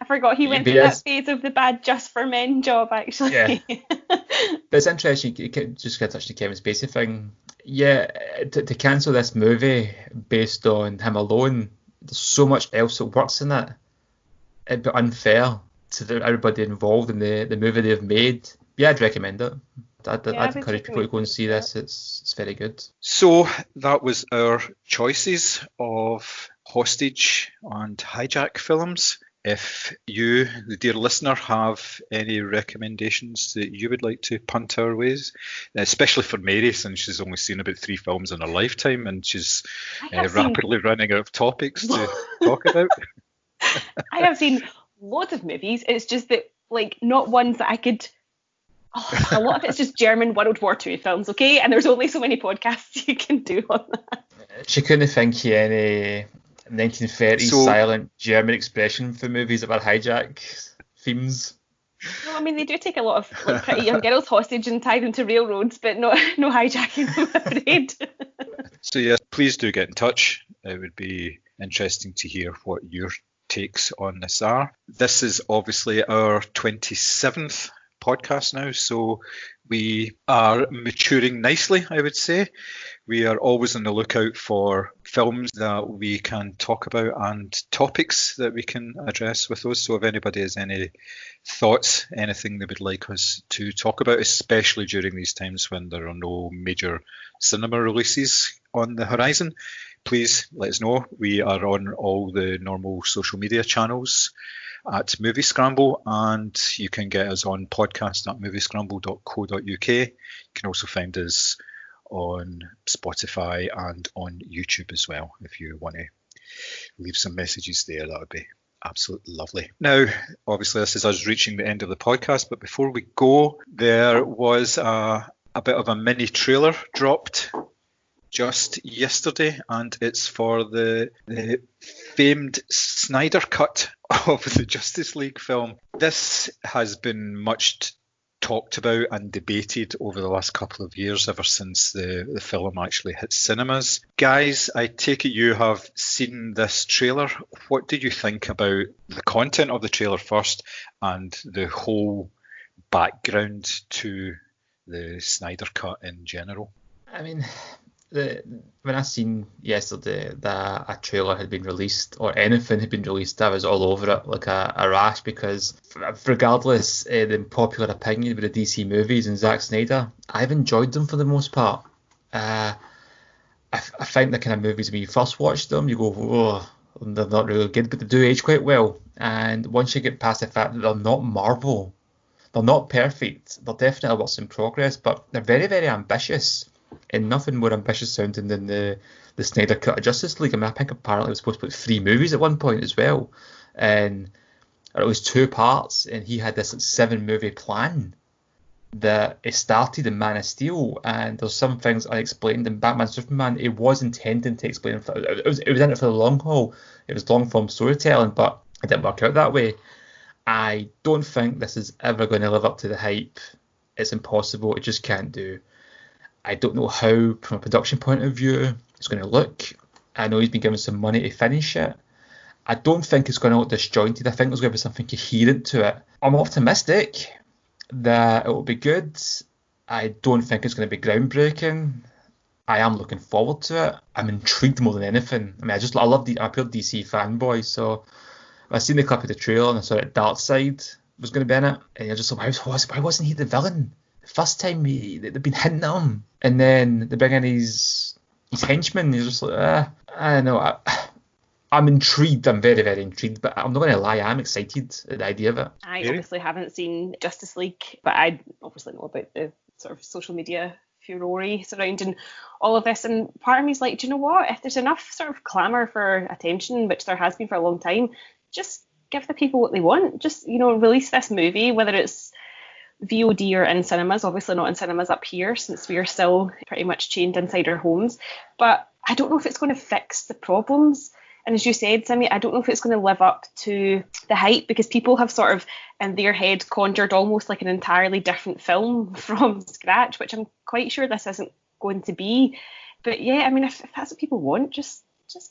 I forgot he went through that phase of the bad Just for Men job, actually. Yeah. But it's interesting, just to touch the Kevin Spacey thing. Yeah, to cancel this movie based on him alone, there's so much else that works in it. It'd be unfair to everybody involved in the movie they've made. Yeah, I'd recommend it. I'd encourage people to go and see this. It's very good. So that was our choices of hostage and hijack films. If you, the dear listener, have any recommendations that you would like to punt our ways, especially for Mary, since she's only seen about 3 films in her lifetime and she's rapidly running out of topics to talk about. I have seen loads of movies. It's just that, like, not ones that I could... a lot of it's just German World War II films, okay? And there's only so many podcasts you can do on that. She couldn't think of any 1930s silent German expression for movies that were hijack themes. No, I mean, they do take a lot of like pretty young girls hostage and tie them to railroads, but no hijacking, I'm afraid. So yes, please do get in touch. It would be interesting to hear what your takes on this are. This is obviously our 27th podcast now, so we are maturing nicely, I would say. We are always on the lookout for films that we can talk about and topics that we can address with those. So if anybody has any thoughts, anything they would like us to talk about, especially during these times when there are no major cinema releases on the horizon, please let us know. We are on all the normal social media channels at Moviescramble, and you can get us on podcast at moviescramble.co.uk. You can also find us on Spotify and on YouTube as well. If you want to leave some messages there, that would be absolutely lovely. Now, obviously, this is us reaching the end of the podcast, but before we go, there was a bit of a mini trailer dropped just yesterday, and it's for the famed Snyder cut of the Justice League film. This has been much talked about and debated over the last couple of years, ever since the film actually hit cinemas. Guys, I take it you have seen this trailer. What did you think about the content of the trailer first, and the whole background to the Snyder cut in general? I mean, when I seen yesterday that a trailer had been released, or anything had been released, I was all over it like a rash, because regardless the popular opinion with the DC movies and Zack Snyder, I've enjoyed them for the most part. I think the kind of movies, when you first watch them, you go, oh, they're not really good, but they do age quite well. And once you get past the fact that they're not Marvel, they're not perfect, they're definitely works in progress, but they're very, very ambitious. And nothing more ambitious sounding than the Snyder cut of Justice League. I mean, I think apparently it was supposed to put 3 movies at one point as well, and it was 2 parts, and he had this 7-movie plan that it started in Man of Steel, and there's some things unexplained in Batman Superman. It was intending to explain it was in it for the long haul. It was long form storytelling, but it didn't work out that way. I don't think this is ever going to live up to the hype. It's impossible. It just can't do. I don't know how, from a production point of view, it's going to look. I know he's been given some money to finish it. I don't think it's going to look disjointed. I think there's going to be something coherent to it. I'm optimistic that it will be good. I don't think it's going to be groundbreaking. I am looking forward to it. I'm intrigued more than anything. I mean, I'm a pure DC fanboy, so I seen the clip of the trailer and I saw that Darkseid was going to be in it, and I just thought, why wasn't he the villain? First time they've been hinting at him, and then they bring in his henchmen. He's just like, I don't know. I'm intrigued. I'm very, very intrigued, but I'm not going to lie. I'm excited at the idea of it. I obviously haven't seen Justice League, but I obviously know about the sort of social media furore surrounding all of this, and part of me is like, do you know what? If there's enough sort of clamour for attention, which there has been for a long time, just give the people what they want. Just, release this movie, whether it's VOD or in cinemas. Obviously not in cinemas up here, since we are still pretty much chained inside our homes. But I don't know if it's going to fix the problems. And as you said, Simmy, I don't know if it's going to live up to the hype, because people have sort of in their head conjured almost like an entirely different film from scratch, which I'm quite sure this isn't going to be. But yeah, I mean, if that's what people want, just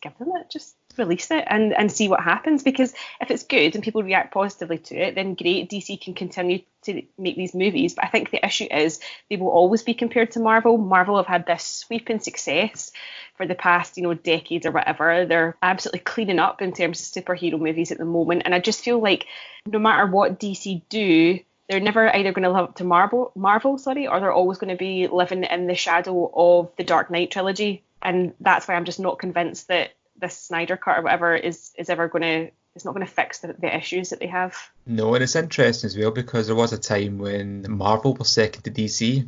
give them it. Just release it and see what happens, because if it's good and people react positively to it, then great, DC can continue to make these movies. But I think the issue is they will always be compared to Marvel. Marvel have had this sweeping success for the past, decades or whatever. They're absolutely cleaning up in terms of superhero movies at the moment, and I just feel like no matter what DC do, they're never either going to live up to Marvel, or they're always going to be living in the shadow of the Dark Knight trilogy. And that's why I'm just not convinced that this Snyder cut or whatever is ever going to, it's not going to fix the issues that they have. No, and it's interesting as well, because there was a time when Marvel was second to DC,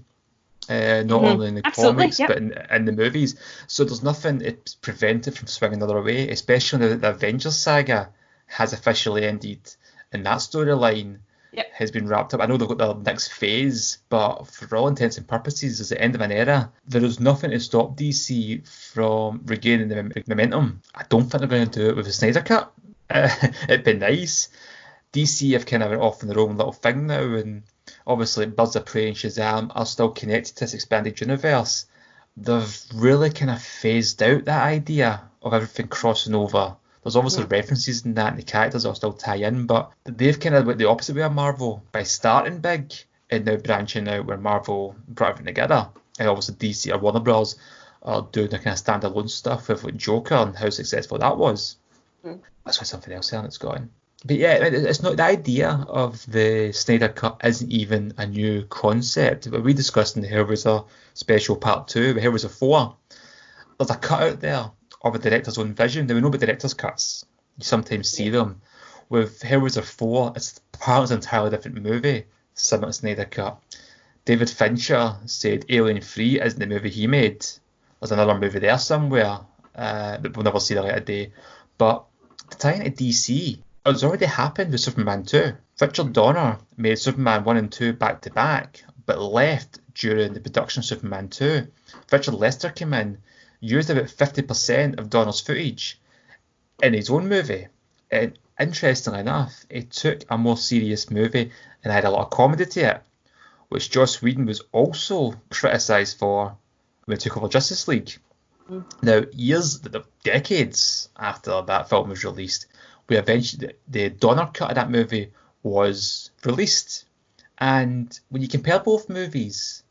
not only in the comics, but in the movies. So there's nothing to prevent it from swinging another way, especially now that the Avengers saga has officially ended and that storyline has been wrapped up. I know they've got the next phase, but for all intents and purposes, it's the end of an era. There is nothing to stop DC from regaining the momentum. I don't think they're going to do it with the Snyder cut. It'd be nice. DC have kind of went off on their own little thing now, and obviously Birds of Prey and Shazam are still connected to this expanded universe. They've really kind of phased out that idea of everything crossing over. There's obviously references in that, and the characters will still tie in, but they've kind of went the opposite way of Marvel by starting big and now branching out, where Marvel brought everything together. And obviously DC or Warner Bros. Are doing the kind of standalone stuff with like Joker and how successful that was. That's why something else there that's gone. But yeah, it's not the idea of the Snyder Cut isn't even a new concept. But we discussed in the Hellraiser special part 2, the Hellraiser 4. There's a cut out there of a director's own vision. There were no director's cuts. You sometimes see them. With Hellraiser 4, it's part of an entirely different movie, similar to Snyder Cut. David Fincher said Alien 3 isn't the movie he made. There's another movie there somewhere that we'll never see the light of day. But to tie into DC, it's already happened with Superman 2. Richard Donner made Superman 1 and 2 back to back, but left during the production of Superman 2. Richard Lester came in, used about 50% of Donner's footage in his own movie. And interestingly enough, he took a more serious movie and had a lot of comedy to it, which Joss Whedon was also criticised for when he took over Justice League. Now, decades after that film was released, the Donner cut of that movie was released. And when you compare both movies,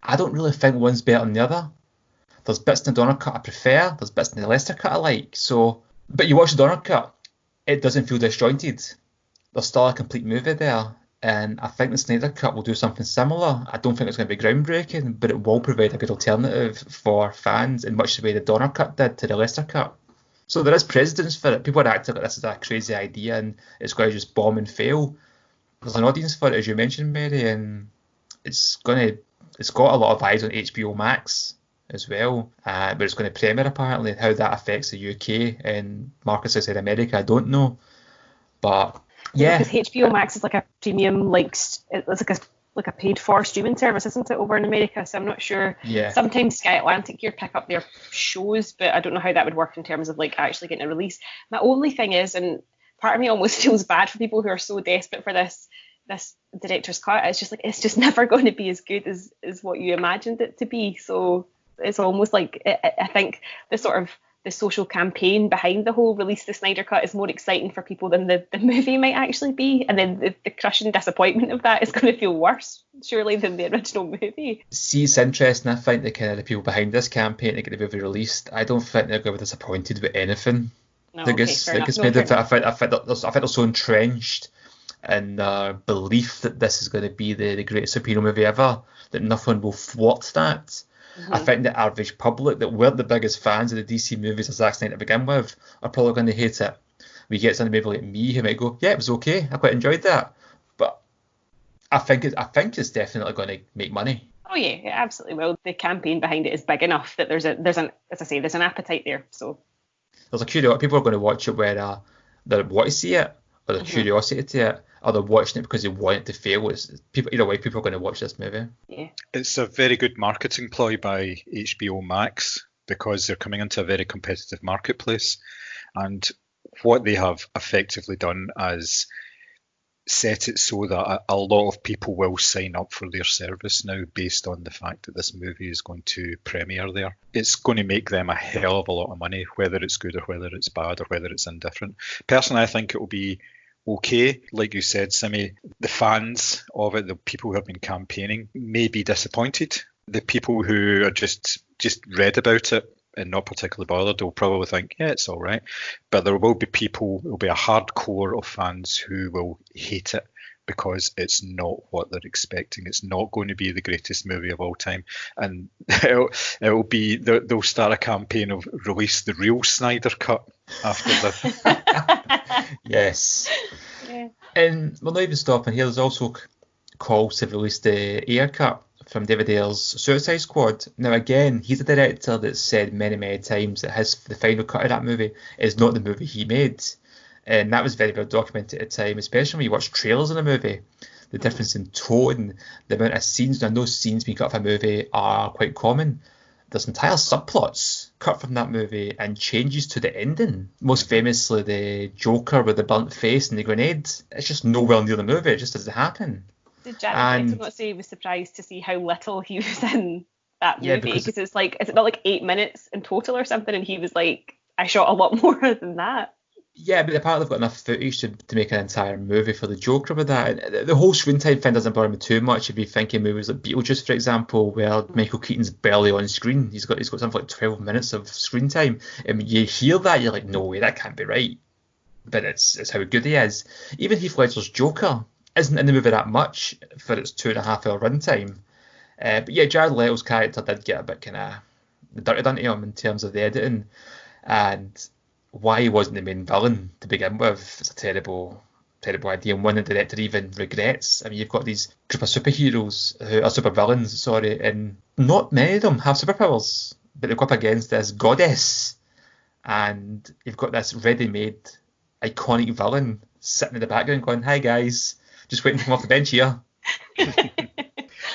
I don't really think one's better than the other. There's bits in the Donner cut I prefer, there's bits in the Lester cut I like. But you watch the Donner cut, it doesn't feel disjointed. There's still a complete movie there. And I think the Snyder cut will do something similar. I don't think it's going to be groundbreaking, but it will provide a good alternative for fans in much the way the Donner cut did to the Lester cut. So there is precedence for it. People are acting like this is a crazy idea and it's going to just bomb and fail. There's an audience for it, as you mentioned, Mary, and it's got a lot of eyes on HBO Max as well, but it's going to premiere apparently. How that affects the UK and markets outside America, I don't know. But yeah, because HBO Max is like a premium, it's like a paid for streaming service, isn't it, over in America? So I'm not sure. Yeah. Sometimes Sky Atlantic here pick up their shows, but I don't know how that would work in terms of actually getting a release. My only thing is, and part of me almost feels bad for people who are so desperate for this director's cut. It's just never going to be as good as what you imagined it to be. So it's almost like I think the social campaign behind the whole release the Snyder Cut is more exciting for people than the movie might actually be. And then the crushing disappointment of that is going to feel worse, surely, than the original movie. See, it's interesting. I think the people behind this campaign to get the movie released, I don't think they're going to be disappointed with anything. No, I think they're so entrenched in belief that this is going to be the greatest superhero movie ever that nothing will thwart that. I think the average public that weren't the biggest fans of the DC movies as Zack Snyder to begin with are probably going to hate it. We get somebody maybe like me who might go, yeah, it was okay, I quite enjoyed that. But I think it's definitely going to make money. Oh yeah, it absolutely will. The campaign behind it is big enough that there's an appetite there. So there's a curiosity. People are going to watch it where they want to see it, or the curiosity to it, or they're watching it because they want it to fail. Either way, people are going to watch this movie. Yeah. It's a very good marketing ploy by HBO Max because they're coming into a very competitive marketplace, and what they have effectively done is set it so that a lot of people will sign up for their service now based on the fact that this movie is going to premiere there. It's going to make them a hell of a lot of money, whether it's good or whether it's bad or whether it's indifferent. Personally, I think it will be okay. Like you said, Simi, the fans of it, the people who have been campaigning, may be disappointed. The people who are just read about it and not particularly bothered, they'll probably think, yeah, it's all right. But there will be a hardcore of fans who will hate it because it's not what they're expecting. It's not going to be the greatest movie of all time. And it'll be, they'll start a campaign of release the real Snyder Cut after the... Yes. Yeah. And we're not even stopping here. There's also calls to release the Ayer cut from David Ayer's Suicide Squad. Now again, he's a director that's said many, many times that the final cut of that movie is not the movie he made. And that was very well documented at the time, especially when you watch trailers in a movie. The difference in tone, the amount of scenes, and those scenes being cut from a movie are quite common. There's entire subplots cut from that movie and changes to the ending. Most famously, the Joker with the burnt face and the grenade. It's just nowhere near the movie. It just doesn't happen. Did Jared Leto not say he was surprised to see how little he was in that movie? Because it's is it not 8 minutes in total or something? And he was like, I shot a lot more than that. Yeah, but apparently they've got enough footage to make an entire movie for the Joker with that. The whole screen time thing doesn't bother me too much if you think of movies like Beetlejuice, for example, where Michael Keaton's barely on screen. He's got something like 12 minutes of screen time. And when you hear that, you're like, no way, that can't be right. But it's how good he is. Even Heath Ledger's Joker isn't in the movie that much for its 2.5 hour runtime. But yeah, Jared Leto's character did get a bit kind of dirty done to him in terms of the editing. And why he wasn't the main villain to begin with, it's a terrible idea, and one the director even regrets. I mean, you've got these group of superheroes who are supervillains, and not many of them have superpowers, but they go up against this goddess, and you've got this ready-made iconic villain sitting in the background going, hi guys, just waiting to come off the bench here.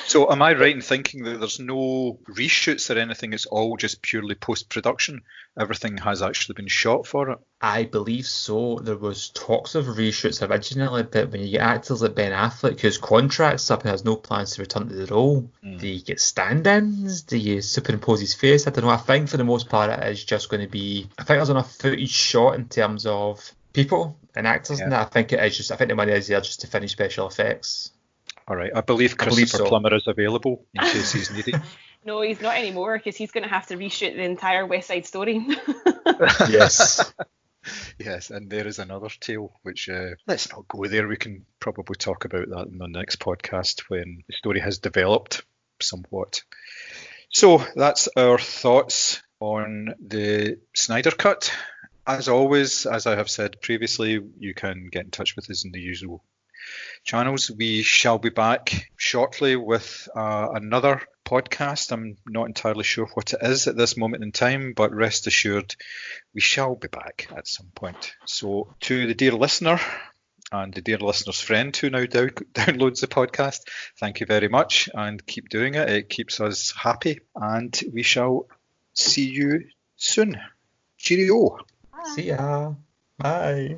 So am I right in thinking that there's no reshoots or anything? It's all just purely post-production? Everything has actually been shot for it? I believe so. There was talks of reshoots originally, but when you get actors like Ben Affleck, whose contract's up and has no plans to return to the role, do you get stand-ins? Do you superimpose his face? I don't know. I think for the most part it is just going to be... I think there's enough footage shot in terms of people and actors and that. I think it is just... I think the money is there just to finish special effects. All right. I believe Christopher Plummer is available in case he's needed. No, he's not anymore because he's going to have to reshoot the entire West Side Story. Yes. Yes, and there is another tale, which let's not go there. We can probably talk about that in the next podcast when the story has developed somewhat. So that's our thoughts on the Snyder Cut. As always, as I have said previously, you can get in touch with us in the usual channels. We shall be back shortly with another podcast. I'm not entirely sure what it is at this moment in time, but rest assured we shall be back at some point. So to the dear listener and the dear listener's friend who now downloads the podcast, thank you very much and keep doing it. It keeps us happy and we shall see you soon. Cheerio. See ya. Bye.